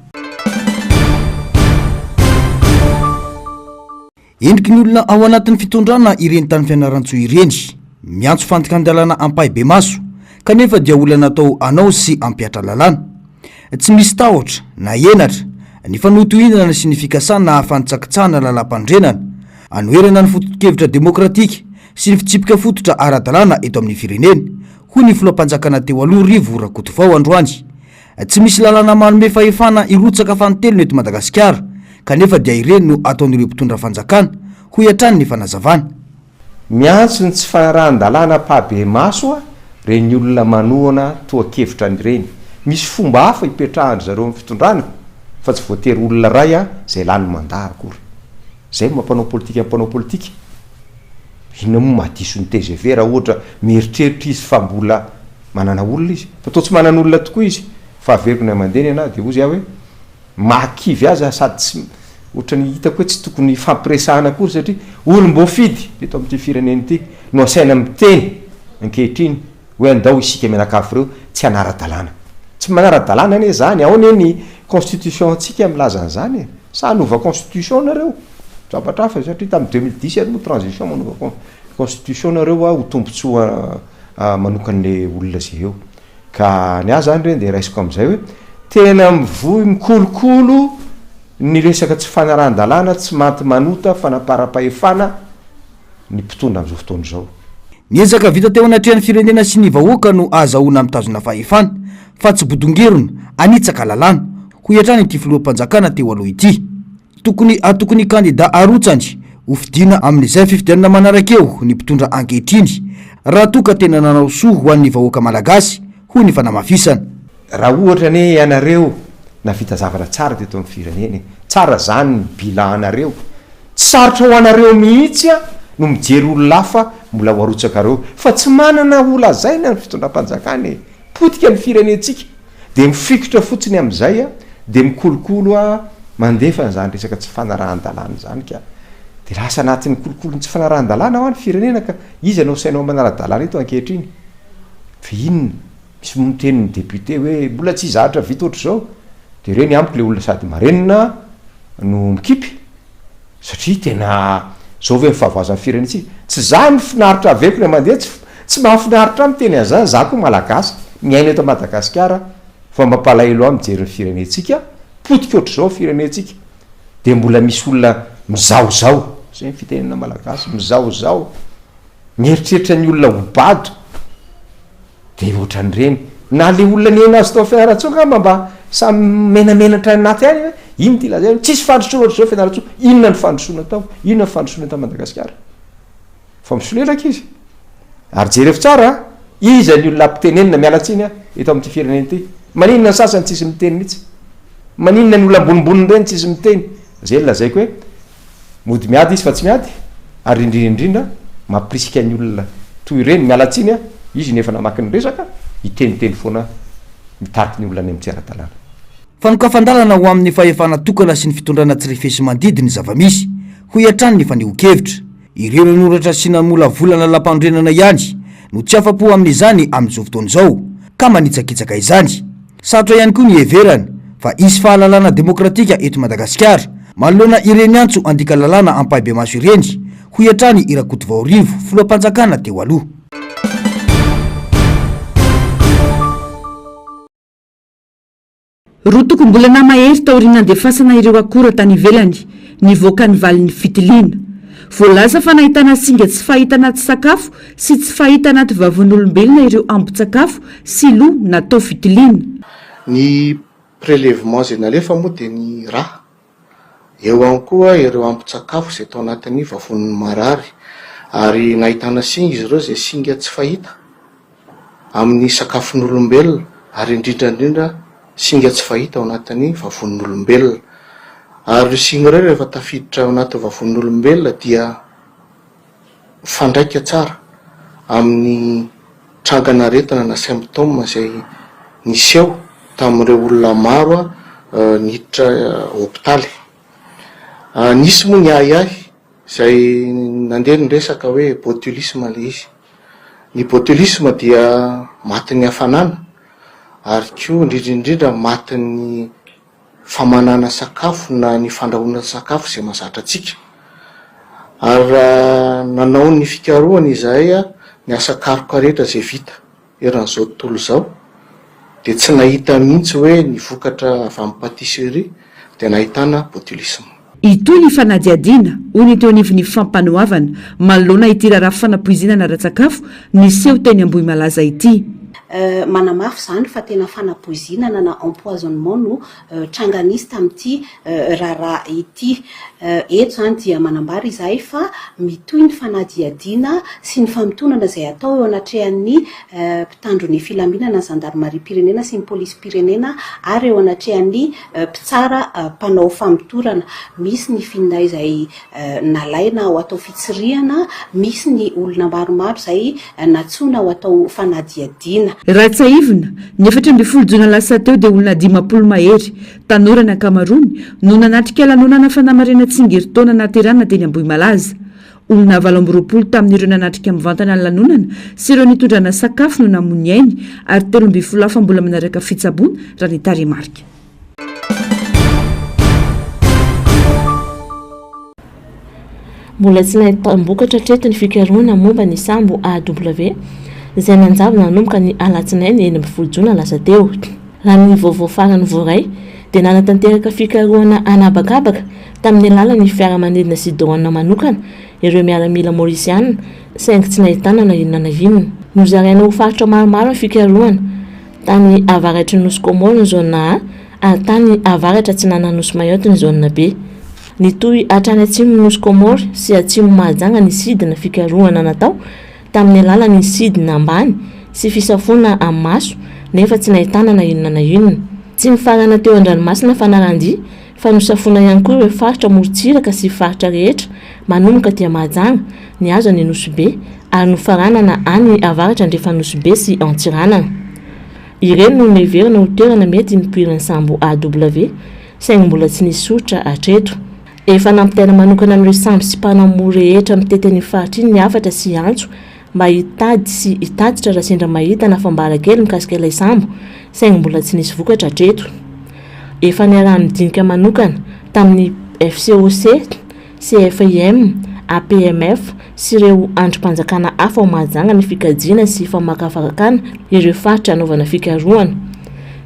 Endriky ny olona ao anatin'ny fitondrana ireny tany fianaran-tsoa ireny, miantso fantikandalana ampahy be maso, kanefa dia olana natao anao sy ampiatra lalàna. tsy misy tahotra na enatra ny fanotohinana sy ny fikasana na hafantsakitsahana lalam-pandrenana anoerana ny foto-kevitra demokratika sy ny fitsipika fototra ara-dalàna eto amin'ny fireneny hoy ny filoam-panjakana teo aloha rivo Rakotovao androany. Tsy misy lalàna manome fahefana irotsaka fanontelo eto Madagasikara kanefa dia ireny no ataon'ireo mpitondra fanjakana ho hatrany ny fanazavana. Miantso ny tsy fanarahan-dalàna pabe maso a reny olona manoana toa-kevitra nyreny. Misy fomba hafa ipetrahany zareo amin'ny fitondrana fa tsy voatery olona ray a zay lany mandà akory. Zay mampanao politika mampanao politika. Inona moa mahadiso ny TGV raha ohatra mieritreritra izy fa mbola manana olona izy. Fa toa tsy manana olona tokoa izy. Fa averiko ny amandeny ana dia ozy aho hoe mahakivy azy sady tsy ohatra ny hitako hoe tsy tokony fampiresahana akory satria olom-boafidy eto amin'ity fireneny ity no asaina miteny ankehitriny hoe andao isika mianakafo reo tsy anara-dalàna. Tsy manara-dalàna anie zany ao anie ny constitution antsika milaza an'izany sa hanova constitution nareo zavatra hafa satria tamin'ny 2010 ary moa transition manova constitution nareo ho tombontsoa manokan'le olona zay eo ka ny ahy zany reny dia raisiko amin'izay hoe tena mivoy mikolokolo ny resaka tsy fanarahan-dalàna tsy manty manota fanapara-pahefana ny mpitondra amin'izao fotoana izao. Niezaka vita teo anatrehan'ny firenena sy ny vahoaka no azahoana mitazona fahefana fa tsy bodongerona anitsaka lalàna ho hatrany ity filoham-panjakana teo aloha ity. Tokony kandida arotsany hofidiana amin'izay fifidianana manaraka eo ny mpitondra ankehitriny raha toka tena nanao soa ho an'ny vahoaka malagasy hoy ny fanamafisana. Raha ohatra ne ianareo na vita zavatra tsara teto amin'ny fireneny tsara zany ny bilan anareo tsy sarotra ho anareo mihitsy a no mijery olona hafa mbola ho arotsakareo fa tsy manana ola zaina ny fitondram-panjakana potika ny firenentsika dia mifikitra fotsiny amin'izay a dia mikolokolo a mandefa n'izany resaka tsy fanarahan-dalàna zany ka dia lasa anatin'ny kolokolo ny tsy fanarahan-dalàna ho any firenena ka izy anao sainao manara-dalàna eto ankehitriny fa inona misy mitenin'ny député hoe mbola tsy zahatra vita ohatr'izao dia ireny amiko le olona sady marenina no mikipy satria tena zao ve mifahavoazan'ny firenentsika tsy za mifinaritra aveko ny mandeha tsy mahafinaritra miteny an'izany za koa malagasy miaina eto Madagasikara fa mampalahelo aho mijery ny firenentsika potika ohatr'izao firenentsika dia mbola misy olona mizaozao zay ny fitenena malagasy mizaozao mieritreritra ny olona hobado dia ohatran'ireny na le olona ny azy tao fianarantsoa mba samy menamenatra anaty any hoe ino ty lazay tsisy fandrosoana ohatr'izao fianarantsoa inona ny fandrosoana tao inona ny fandrosoana tao Madagasikara fa misoleraka izy ary jerefo tsara iza ny olona ampitenenina mialatsiny a eto amin'ity fireneny ity maninona ny sasany tsisy miteny mihitsy maninona ny olona ambonimboniny ireny tsisy miteny zay lazaiko hoe mody miady izy fa tsy miady ary indrindra mampirisika ny olona toy ireny mialatsiny a izy nefa namaky ny resaka iteniteny foana mitariky ny olona any amin'ny ara-dalàna. Fanokafan-dalana ho amin'ny fahefana tokana sy ny fitondrana tsirifesy mandidy ny zavamisy ho hatrany ny faneho-kevitra ireo nanoratra sy namola volana lam-pandrenana ihany no tsy afa-po amin'izany amin'izao fotoana izao ka manitsakitsaka izany. Sarotra ihany koa ny heverana fa isy fahalalana demokratika eto Madagasikara manoloana ireny antso andika lalàna ampahibe maso ireny ho hatrany i Rakotovao rivo filoham-panjakana teo aloha. Roa tokom-bolana mahery taoriana andefasana ireo akora tany ivelany nivoaka ny valin'ny fitiliana. Voalaza fa nahitana singa tsy fahita anaty sakafo sy tsy fahita anaty vavon'olombelona ireo ambin-tsakafo sy lo natao fitiliana. Ny prélèvement zay nalefa moa dia ny raha eo any koa ireo ambin-tsakafo zay tao anatin'ny vavon'ny marary ary nahitana singa izy ireo zay singa tsy fahita amin'ny sakafon'olombelona ary indrindrandrindra singa tsy fahita ao anatin'ny vavon'olombelona ary singa ireo rehefa tafiditra ao anaty vavon'olombelona dia fandraika tsara amin'ny trangana-retana na symptôme zay niseho tamin'ireo olona maro niditra hôpitaly. Nisy moa ny ahiahy zay nandeha ny resaka hoe botulisme le izy. Ny botulisme dia matin'ny hafanana ary koa indrindrindrindra matin'ny famanana sakafo na ny fandrahoana sakafo zay mahazatra atsika. Ary nanao ny fikarohana izahay ny asa karoka rehetra zay vita eran'izao tontolo izao de tsy nahita mihitsy hoe ny vokatra avy amin'ny patisserie de nahitana botulisme. Itoy ny fanadiadiana hoy ny teo anivon'ny fampanoavana manoloana ity raharaha fanapoizinana ara-tsakafo niseho teny Ambohimalaza ity. Manamafy zany fa tena fanapoizinana na empoisonnement no tranganista amin'ity raharaha ity. Eto zany dia manambara izahay fa mitoy ny fanadiadiana sy ny famitonana izay atao eo anatrehan'ny mpitandron'ny filaminana gendarmerie pirenena sy ny polisy pirenena ary eo anatrehan'ny mpitsara mpanao famitorana. Misy ny finday izay nalaina ho atao fitsiriana, misy ny olona maromaro izay natsona ho atao fanadiadiana. Ratsaivina ny 17 jona lasa teo dia olona 50 mahery tanora ny ankamaroany no nanatrika lanonana fanamarena tsingeritaona naterana teny Ambohimalaza. Olona 24 tamin'ireo nanatrika mivantana ny lanonana sy ireo nitondrana sakafo no namony ainy ary 13 hafa mbola manaraka fitsaboana raha ny taremarika. Mbola tsy nahitam-bokatra treto ny fikarohana momba ny sambo AW izay nanjavona nanomboka ny alatsinainy eny 20 jona lasa teo. Raha ny vaovao farany voray dia nanatanteraka fikarohana anabakabaka tamin'ny alalan'ny fiaramanidina sy doana manokana ireo miaramila Mauritiana saingy tsy nahitana na inona na inona. Nozaraina ho faritra maromaro ny fikarohana tany avaratry nosy Komoro ny zona A ary tany avaratra tsy nananosy Mayotte ny zona B. Nitoy hatrany atsimo nosy Komoro sy atsimo Mahajanga ny sidina fikarohana natao tamin'ny alalan'ny sidina ambany sy fisafona amin'ny maso nefa tsy nahitana na inona na inona. Tsy mifarana teo an-dranomasina fanarandy fa nosafona ihany koa ireo faritra morontsiraka sy faritra rehetra manomboka dia Mahajanga ny azo any Nosy Be ary nofaranana any avaratra andrefa Nosy Be sy Antsiranana. Ireny no neverina ho toerana mety nipoiran'ny sambo AW saingy mbola tsy nisotra hatreto. Efa nampitaina manokana amin'ireo sambo sy mpanamory rehetra miteteny faritra iny ny hafatra sy antso mba hitady sy hitatitra raha sendra mahita na fambarakely mikasika ilay sambo saingy mbola tsy nisy vokatra hatreto. Efa niarahany midinika manokana tamin'ny FCOC, CFIM, APMF sy ireo androm-panjakana hafa ao Mahajanga ny fikajiana sy famakafarakana ireo faritra anaovana fikarohana.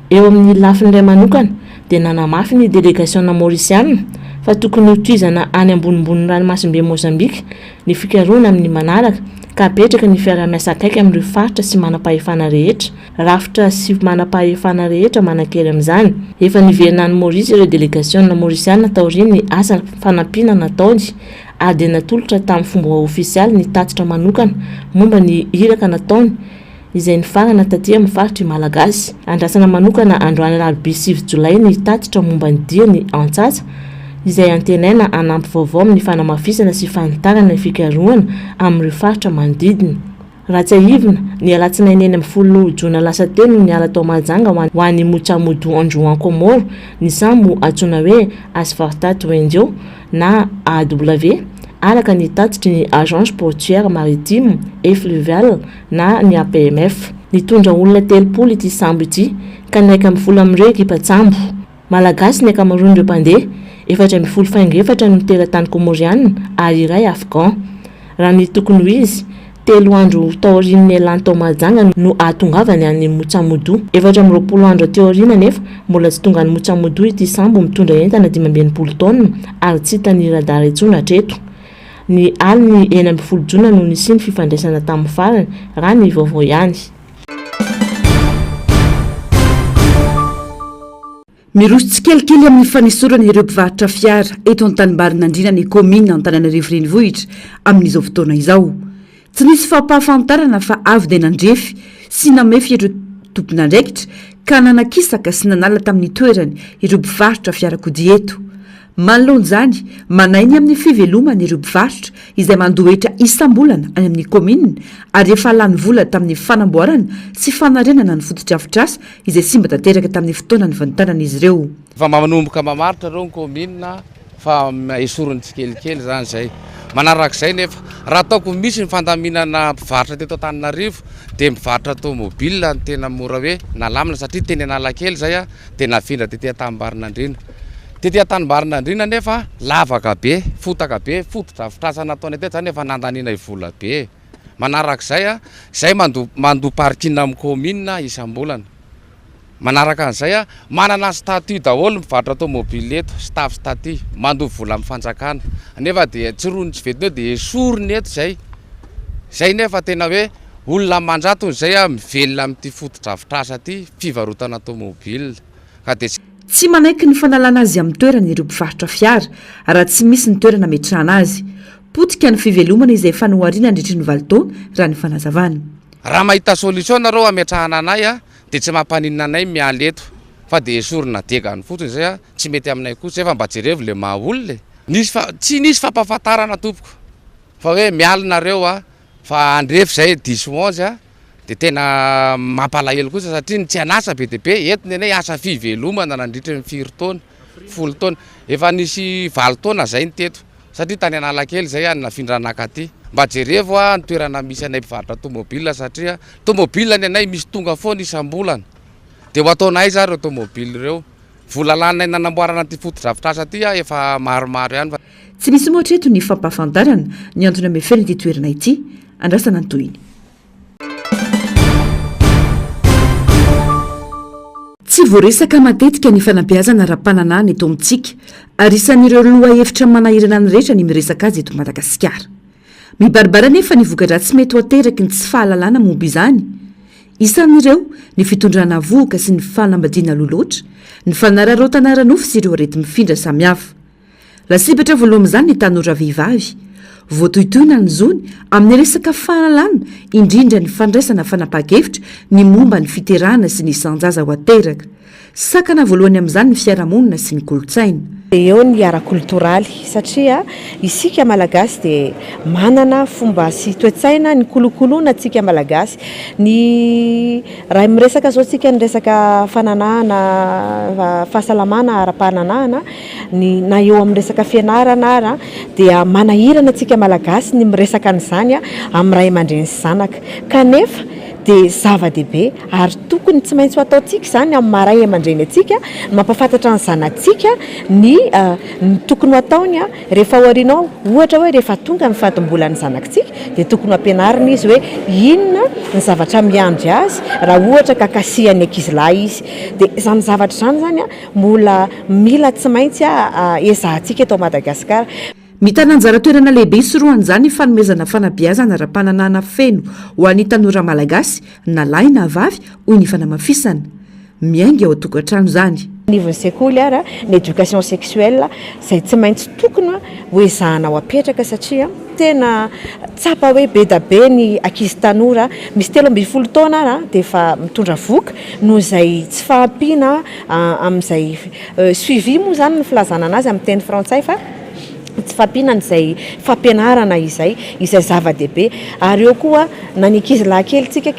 Eo amin'ny lafin'ilay manokana dia nanamafy ny délégation Mauritiana fa tokony hotoizana any ambonimbony ranomasimbe Mozambika ny fikarohana amin'ny manaraka ka apetraka ny fiara-miasa akaiky amin'ireo faritra sy manam-pahefana rehetra, rafitra sy manam-pahefana rehetra manan-kery amin'izany. Efa niverina any Maurice ireo délégation Mauritiana taoriany asa fanampiana nataony ary natolotra tamin'ny fomba ofisialy ny tatitra manokana momba ny iraka nataony izay ny farana taty amin'ny faritra Malagasy. Andrasana manokana androany alarobia 9 Jolay ny tatitra momba ny diany Antsatsa izay antenaina anampy vaovao amin'ny fanamafisana sy fanitarana ny fikarohana amin'ireo faritra manodidina. Ratsaivina ny alatsinainy eny 10 Jona lasa telo ny ala tao Mahajanga ho an'ny Motsamodo Anjouan Komoro ny sambo antsoina hoe Asfartat Wendio na AW araka ny tatitry ny Agence Portuaire Maritime et Fluviale na ny APMF. Nitondra olona 30 ity sambo ity ka naika mivola amin'ireo ekipa-tsambo malagasy ny akamaroan'ireo mpandeha 4 faingo-efatra no teratany komoriana ary iray afghan. Raha ny tokony ho izy 3 andro taorian'ny elany tao Mahajanga no ahatongavany any Motsamodo. 420 andro teoriana nefa mbola tsy tonga ny Motsamodo ity sambo mitondra entana 15 taona ary tsy hitany radara intsony hatreto. Ny aliny 10 Jona no nisy ny fifandraisana tamin'ny farany raha ny vaovao ihany. Miroso tsikelikely amin'ny fanesorana ireo mpivarotra fiara eto an-tanimbary andrina ny komina Antananarivo renivohitra amin'izao fotoana izao. Tsy nisy fampahafantarana fa avy dia nandrefy sy namefy ireo tompon'andraikitra ka nanakisaka sy nanala tamin'ny toerany ireo mpivarotra fiarakodia eto. Manoloana izany manainy amin'ny fivelomana ireo mpivarotra izay mandohetra isam-bolana any amin'ny komina ary efa lany vola tamin'ny fanamboarana sy fanarenana ny fotodrafitrasa izay sy mba tanteraka tamin'ny fotoana ny vantanan'izy ireo. Fa manomboka mamaritra reo ny komina fa esorony tsikelikely zany zay. Manarak'izay nefa raha ataoko misy ny fandaminana mpivarotra teto Antananarivo dia mivarotra tomobile ny tena mora hoe nalamina satria teny Analakely zay dia nafindra tetỳ Tambarinandrina. Tetỳ Tambarinandrina nefa lavaka be, fotaka be, fotodrafitrasa nataony teto zany nefa nandaniana vola be. Manarak'izay zay mando parkina amin'ny komina isam-bolana. manaraka an'izay a manana statut daholo mivarotra tomobily eto staff statut mandovo vola amin'ny fanjakana nefa dia tsy rony tsy vetiny eo dia esoriny eto zay nefa tena hoe olona mandrato zay a mivelona amin'ity fotodrafitrasa ty fivarotana tomobile ka dia tsy manaiky ny fanalana azy amin'ny toerana ireo mpivarotra fiara raha tsy misy ny toerana metrahana azy potika ny fivelomana izay fanoharina andritry ny valitaona raha ny fanazavana raha mahita solution nareo ametrahana anay a dia tsy mampanina anay mialy eto fa dia esorina diegany fotsiny zay a tsy mety aminay kosa efa mba jerevo le mahaolona tsy nisy fampahafantarana tompoko fa hoe mialinareo a fa andrefy zay 10-11 a dia tena mampalahelo kosa satria tsy anasa be dia be etony anay asa fivelomana nandritry ny 4 taona 10 taona efa nisy 20 taona zay ny teto satria tany Analakely zay a nafindranaka aty mba jerevo a ny toerana misy anay mpivarotra tomobile satria tomobile ny anay misy tonga foana isam-bolana dia ho ataonay za reo tomobile reo vola lanay nanamboarana ty fotodrafitrasa ty a efa maromaro ihany tsy misy moatra eto ny fampahafantarana ny antony ameferiny ity toerana ity andrasana ny toyiny tsy voaresaka matetika ny fanabeazana ra-pananana eto amintsika ary isan'ireo loha hevitra manahirana ny rehetra ny miresaka azy eto Madagasikara mibaribara nefa ny vokatra tsy mety hoateraky ny tsy fahalalana momba izany isan'ireo ny fitondrana vohoka sy ny fanambadiana loloatra ny fanararaotana ranofo sy ireo arety mifindra samihafa lasibatra voaloha amin'izany ny tanora vehivavy voatohitohina ny zony amin'ny resaka fahalalana indrindra ny fandraisana fanapaha-kevitra ny momba ny fiterahana sy ny sanjaza ho ateraka sakana voalohany amin'izany ny fiarahamonina sy ny kolotsaina eo ny ara-koltoraly satria isika malagasy dia manana fomba sy toetsaina ny kolokoloana tsika malagasy ny raha miresaka zao tsika ny resaka fananahana fahasalamana ara-pahananahana na eo amin'ny resaka fianarana ara dia manahirana tsika malagasy ny miresaka an'izany amin'ny ray aman-dreny sy zanaka kanefa dia zava-dehibe ary tokony tsy maintsy ho ataontsika izany amin'ny maray aman-dreny atsika mampafantatra ny zanatsika ny tokony ho ataony rehefa hoarinao ohatra hoe rehefa tonga ny fahatombolan'ny zanakitsika dia tokony ampianarina izy hoe inona ny zavatra miandry azy raha ohatra ka kasihan'ny ankizilahy izy dia izany zavatra izany zany mbola mila tsy maintsy ezahantsika eto Madagasikara mitana anjara toerana lehibe isoroan'izany fanomezana fanabeazana ra-pananana feno ho an'ny tanora malagasy na lahy na vavy hoy ny fanamafisana miainga ao an-tokantrano izany nivon'ny sekoly ara ny éducation sexuelle izay tsy maintsy tokony hoezahana ho apetraka satria tena tsapa hoe be da be ny ankizy tanora misy 13 taona ara dia efa mitondra voka noho izay tsy fahampiana amin'izay suivi moa zany ny filazana anazy amin'ny teny frantsay fa tsy fampiana n'izay fampianarana izay zava-dehibe ary eo koa na ny ankizy lahy kely tsika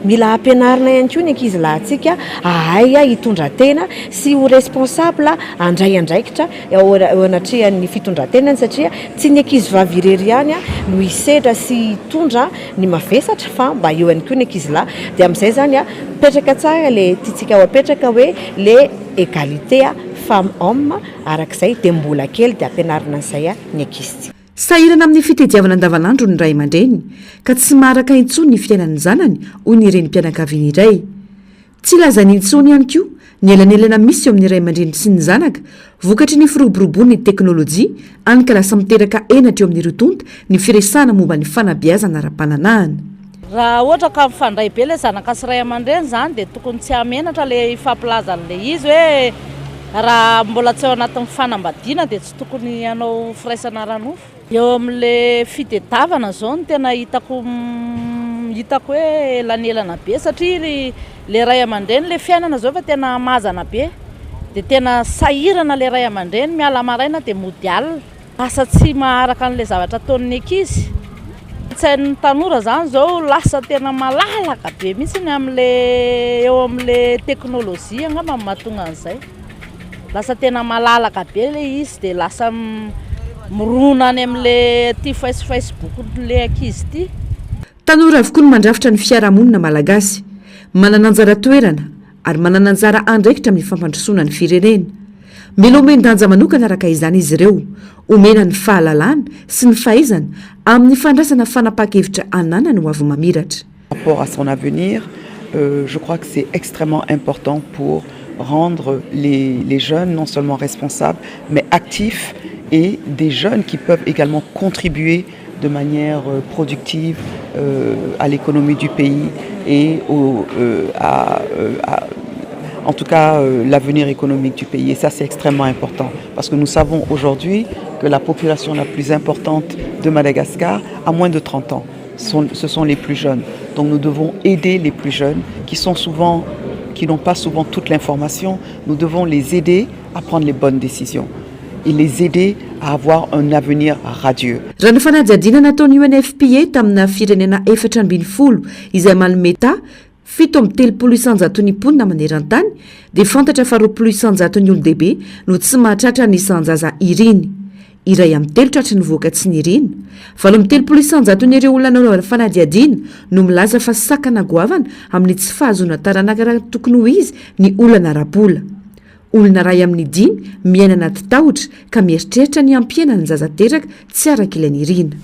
mila ampianarina ihany koa ny ankizy lahy tsika ahay hitondra tena sy ho responsable andray andraikitra eo anatrihan'ny fitondrantenany satria tsy ny ankizy vavy irery ihany no hisedra sy hitondra ny mavesatra fa mba eo ihany koa ny ankizy lahy dia amin'izay zany petraka tsara le tiatsika ho apetraka hoe le égalité femme homme arak'izay dia mbola kely dia ampianarina an'izay ny ankizy sahirana amin'ny fitediavana andavanandro ny ray aman-dreny ka tsy maharaka intsony ny fiainan'ny zanany hoy ny ireny mpianakaviana iray tsy lazany intsony ihany koa ny elanelana misy eo amin'ny ray aman-dreny sy ny zanaka vokatry ny firoboroboany teknôlôjia any ka lasa miteraka enatra eo amin'ny rotonta ny firesana momba ny fanabeazana ra-pananahana raha ohatra ka mifandray be le zanaka sy ray aman-dreny zany dia tokony tsy hamenatra le ifampilazan'le izy hoe raha mbola tsy ao anatin'ny fanambadiana dia tsy tokony hanao firaisana ranofo eo amin'le fitediavana zao ny tena hitako hoe lanelana be satria le ray aman-dreny le fiainana zao fa tena mazana be dia tena sahirana le ray aman-dreny miala maraina dia mody alina asa tsy maharaka an'le zavatra ataon'ny ankizy tsain'ny tanora zany zao lasa tena malalaka be mihitsy ny eo amin'le teknôlôjia angamba mahatonga an'izay lasa tena malalaka be le izy dia lasa mirona any amin'le ty Facebook le ankizy ty tanora avokoa no mandrafitra ny fiarahamonina malagasy manana anjara toerana ary manana anjara andraikitra amin'ny fampandrosoana ny firenena mila omendanja manokana araka izany izy ireo omena ny fahalalana sy ny fahaizana amin'ny fandraisana fanapaha-kevitra ananany ho avy mamiratra rapport à son avenir je crois que c'est extrêmement important pour rendre les jeunes non seulement responsables, mais actifs et des jeunes qui peuvent également contribuer de manière productive à l'économie du pays et en tout cas l'avenir économique du pays. Et ça, c'est extrêmement important parce que nous savons aujourd'hui que la population la plus importante de Madagascar a moins de 30 ans. Ce sont les plus jeunes. Donc nous devons aider les plus jeunes qui n'ont pas souvent toute l'information. Nous devons les aider à prendre les bonnes décisions et les aider à avoir un avenir radieux. Raha ny fanajadiana nataony UNFPA tamina firenena 420 izay manome 730 mponina maneran-tany dia fantatra fa 20 ny olon-dehibe no tsy mahatratra ny isan-jaza iriny. Iray amin'ny 3 tratra ny voaka tsy niriny. 30 nyireo olona nanaovana fanadihadiana no milaza fa sakana goavana amin'ny tsy fahazoana taranaka raha tokony ho izy ny olana rabola. Olona ray amin'ny 10 miaina anaty tahotra ka mieritreritra ny ampiana ny zaza teraka tsy araka ilay nirina.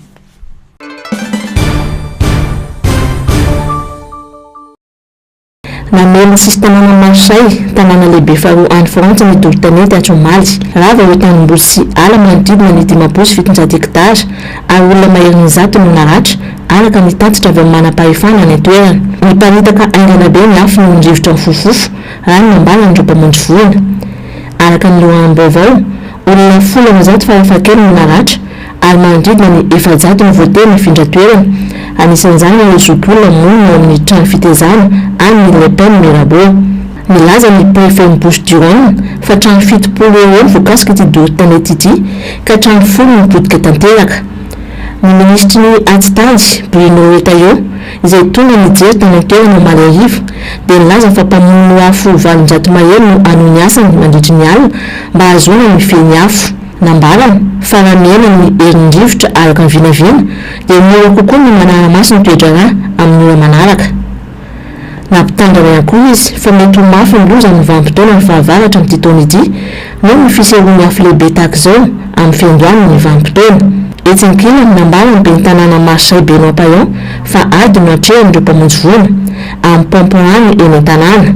Namena sistemana Marseille, tanàna lehibe faharoa any Frantsa ny doro-tanety Atsomaly. Rava eo tanimboly sy ala manodidina ny 570 hektara ary olona mahery 100 no naratra araka ny tatitra avy amin'ny manam-pahefana ny toerana. Niparitaka aingana be ny afo no ndrivotra ny fofofo raha ny nambala ny pamonjy voana. Araka ny lohanam-baovao, olona 100 no naratra ary manodidina ny 700 ny voateny mifindra toerana. Anisan'izany ireo zokiolona monina amin'ny trano fitezana any Le Pen Mirabeau. Milaza ny préfet ny Bouches-du-Rhône fa trano 70 eo voakasika ity doro-tanety ity ka trano 10 nipodika tanteraka. Ny ministry ny Atitady Bruno Retailleau izay tonga nijery tany an-toerana Malarivo dia nilaza fa mpamono afo 20 mahely no anohy ny asany mandritra ny alina mba hahazoana ny feny afo. Nambalana fa raha miaina ny herin-drivotra araka ny vinavina dia mora kokoa ny manaramaso ny toedrana amin'ny ora manaraka. Nampitandrina ihany koa izy fa mety ho mafy ny loza ny vanim-potoana ny fahavaratra amin'ity taona ity noho ny fisehoany afo lehibe tahaka izao amin'ny fiandohany ny vanim-potoana. Etsy ankilany nambalana be ny tanàna Marseille Benoît Payan fa ady no hatrehany ireo mpamonjy voana amin'ny pomporany eny an-tanàna.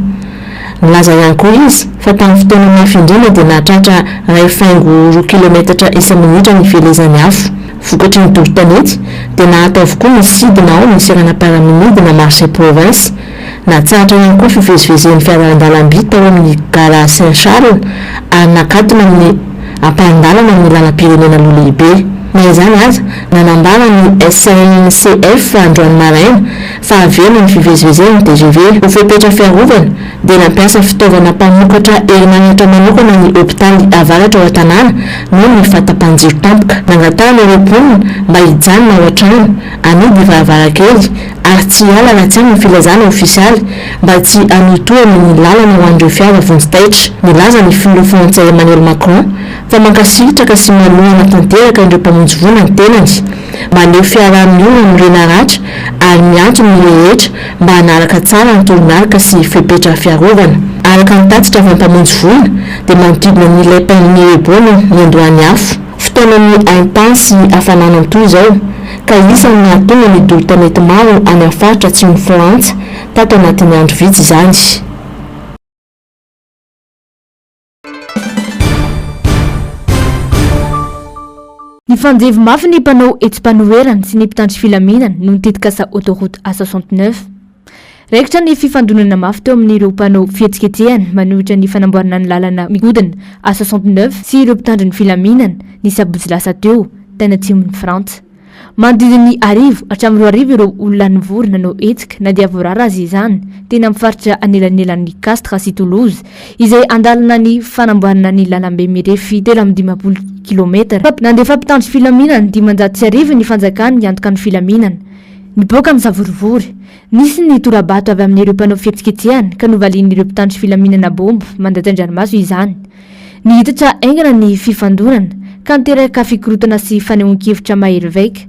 Nilaza ihany koa izy fa tamin'ny fotoana mafy indrindra dia nahatratra 2.4 kilometatra isa-minitra ny fielezany afo. Vokatry ny doro-tanety dia nahata avokoa ny sidina ao ny sirana paraminide na Marseille Province. Natsahatra ihany koa fivezivezen'ny fiaran-dalam-by tao amin'ny gare Saint-Charles ary nakatona amin'ny ampahan-dalana amin'ny lalam-pirenena loha lehibe. Na izany aza nanambara ny SNCF androany maraina fa avela ny fivezivezeny ny TGV. Ho fepetra fiarovana dia nampiasa fitaovana mpamokatra herinaratra manokana ny hôpitaly avaratra ao an-tanàna noho ny fahatapahan-jiro tampoka. Nangatahana ireo mponina mba hijanona ao an-trano anidy varavarankely ary tsy ala raha tsy any ny filazana ofisialy mba tsy anotoany ny lalana ho an'ireo fiara vonjitaitra. Nilaza ny filoha frantsay Emmanuel Macron fa mankasitraka sy malohana tanteraka ireo mpamonjy voana ny tenany maneho fiaraha-miona amin'ny renaratra ary miantso ny rehetra mba hanaraka tsara ny toromarika sy fepetra fiarovana. Araka ny tatitra avy mpamonjy voana dia manodidina ny Le Pen Mirabeau ny andohany afo. Fotoana ny haintany sy hafanana amin'itoy izao ka isan'ny nahatonga ny doro-tanety maro any amin'ny faritra atsimon'ny Frantsa tato anatin'ny andro vitsy izany. Ny fanjevy mafy ny mpanao etsim-panoherana sy ny mpitandry filaminana no nitetika sa autoroute A69. Raikitra ny fifandonana mafy teo amin'ireo mpanao fihetsiketsehana manohitra ny fanamboarana ny lalana migodina A69 sy ireo mpitandry ny filaminana ny sabotsy lasa teo tany atsimon'ny Frantsa. Manodidina ny 10 hatramin'ny 20 ireo olona nivory nanao hetsika na dia voarara azy izany tena mifaritra anelanelan'ny Castres sy Toulouse izay andalana ny fanamboarana ny lalambe mirefy 320 km. Nandefa mpitandry filaminana 509 ny fanjakany niantoka ny filaminana. Niboaka misavorivory. Nisy ny torabato avy amin'ireo mpanao fihetsiketsehana ka novalian'ireo mpitandry filaminana bomba mandatsan-dranomaso izany. Nihitatra aingana ny fifandonana ka niteraka fikorotana sy fanehoan-kevitra mahery vaika.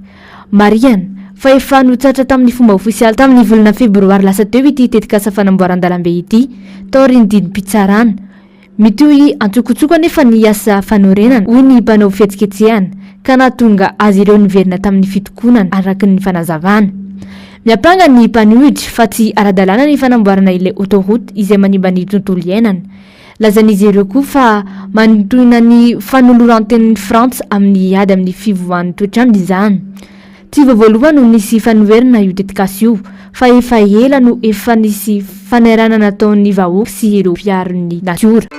Mariana fa efa notsatra tamin'ny fomba ofisialy tamin'ny volana febroary lasa teo ity tetikasa fanamboaran-dalambe ity tao ry ny didim-pitsarana. Mitohy antsokotsoko anefa ny asa fanorenana hoy ny mpanao fihetsiketsehana ka nahatonga azy ireo niverina tamin'ny fitokonana araka ny fanazavana. miapanga ny mpanohitra fa tsy ara-dalàna ny fanamboarana ilay autoroute izay manimba ny tontolo iainana. Lazan'izy ireo koa fa manotoina ny fanoloran-tenin'ny Frantsa amin'ny ady amin'ny fivoahan'ny toetrandro izany. Tsy voalohany no nisy fanoherana io tetikasa io fa efa ela no efa nisy fanerana nataon'ny vahoaka sy ireo mpiaron'ny natiora.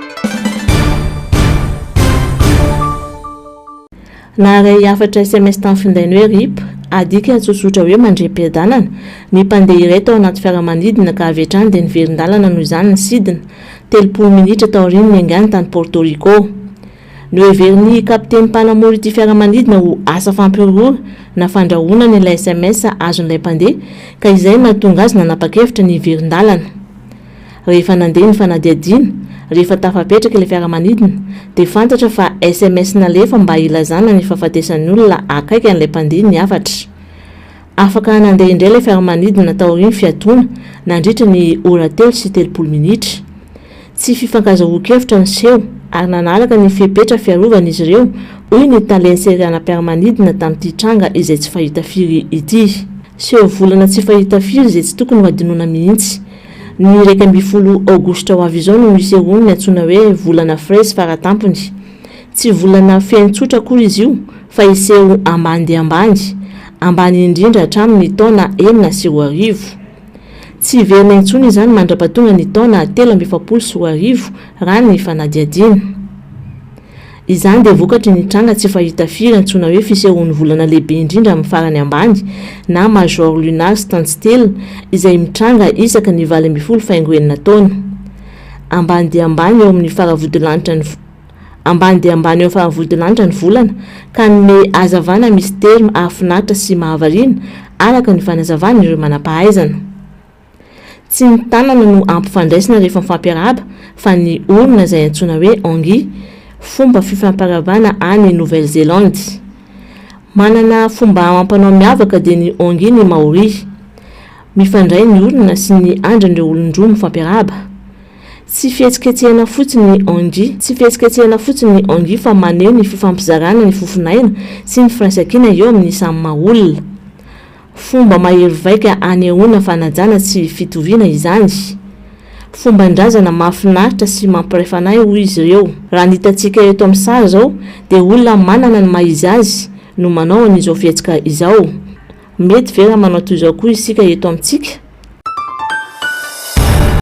Naray afatra SMS tamin'ny findainy hoe RIP adika tsotsotra hoe mandrem-piadanana ny mpandeha iray tao anaty fiaramanidina ka avy hatrany dia niverin-dalana noho izany ny sidina 30 minitra tao aorian'ny angany tany Porto Rico. No heverin'ny kapiteny mpanamory ity fiaramanidina ho asa fampirorora na fandrahoana nyilay SMS azon'ilay mpandeha ka izay mahatonga azy nanapa-kevitra ny verin-dalana. Rehefa nandeha ny fanadiadiana rehefa tafapetraka ilay fiaramanidina dia fantatra fa SMS nalefa mba ilazana ny fahafatesan'ny olona akaiky an'ilay mpandeha ny afatra. Afaka nandeha indray ilay fiaramanidina tao aorian'ny fiatoana nandritra ny ora 3 sy 30 minitra. Tsy fifankazahoan-kevitra ny seho ary nanaraka ny fipetra fiarovana izy ireo hoy ny talen seranam-piaramanidina tamin'ity tranga izay tsy fahita firy ity. Seho volana tsy fahita firy izay tsy tokony ho adinoana mihitsy. Ny 12 aogositra ho avy izao no isehoany ny antsoina hoe volana fraise faratampony. Tsy volana fiaintsotra koa izy io fa iseho ambany dia ambany indrindra hatramin'ny taona 4 Tsy verina intsony izany mandra-patonga ny taona 7 raha ny fanadiadiana. Izany dia vokatry ny tranga tsy fahita firy antsoina hoe fisehoan'ny volana lehibe indrindra amin'ny farany ambany na major lunar standstill izay mitranga isaka ny 20 faingoenina taona. Ambany dia ambany eo amin'ny faravodilanitra ny volana ka nome hazavana misy terma afinaritra sy mahavariana araka ny fanazavana ireo manam-pahaizana. Tsy ny tanana no ampifandraisina rehefa mifampiarahaba fa ny olona izay antsoina hoe anguille, fomba fifampiarahana any Nouvelle-Zélande. Manana fomba amampanao miavaka dia ny anguille ny maori. Mifandray ny olona sy ny andran'ireo olon-droa mifampiarahaba. Tsy fihetsiketsehana fotsiny ny anguille fa maneho ny fifampizarana ny fofinaina sy ny firaisan-kina eo amin'ny samy maha-olona. Fomba mahery vaika anehoana fanajana sy fitoviana izany. Fomban-drazana mahafinaritra sy mampiray hoy izy ireo. Raha ny hitantsika eto amin'ny sary izao dia olona manana ny maha-izy azy no manao an'izao fihetsika izao. Mety vera manao toy izao koa isika eto amintsika.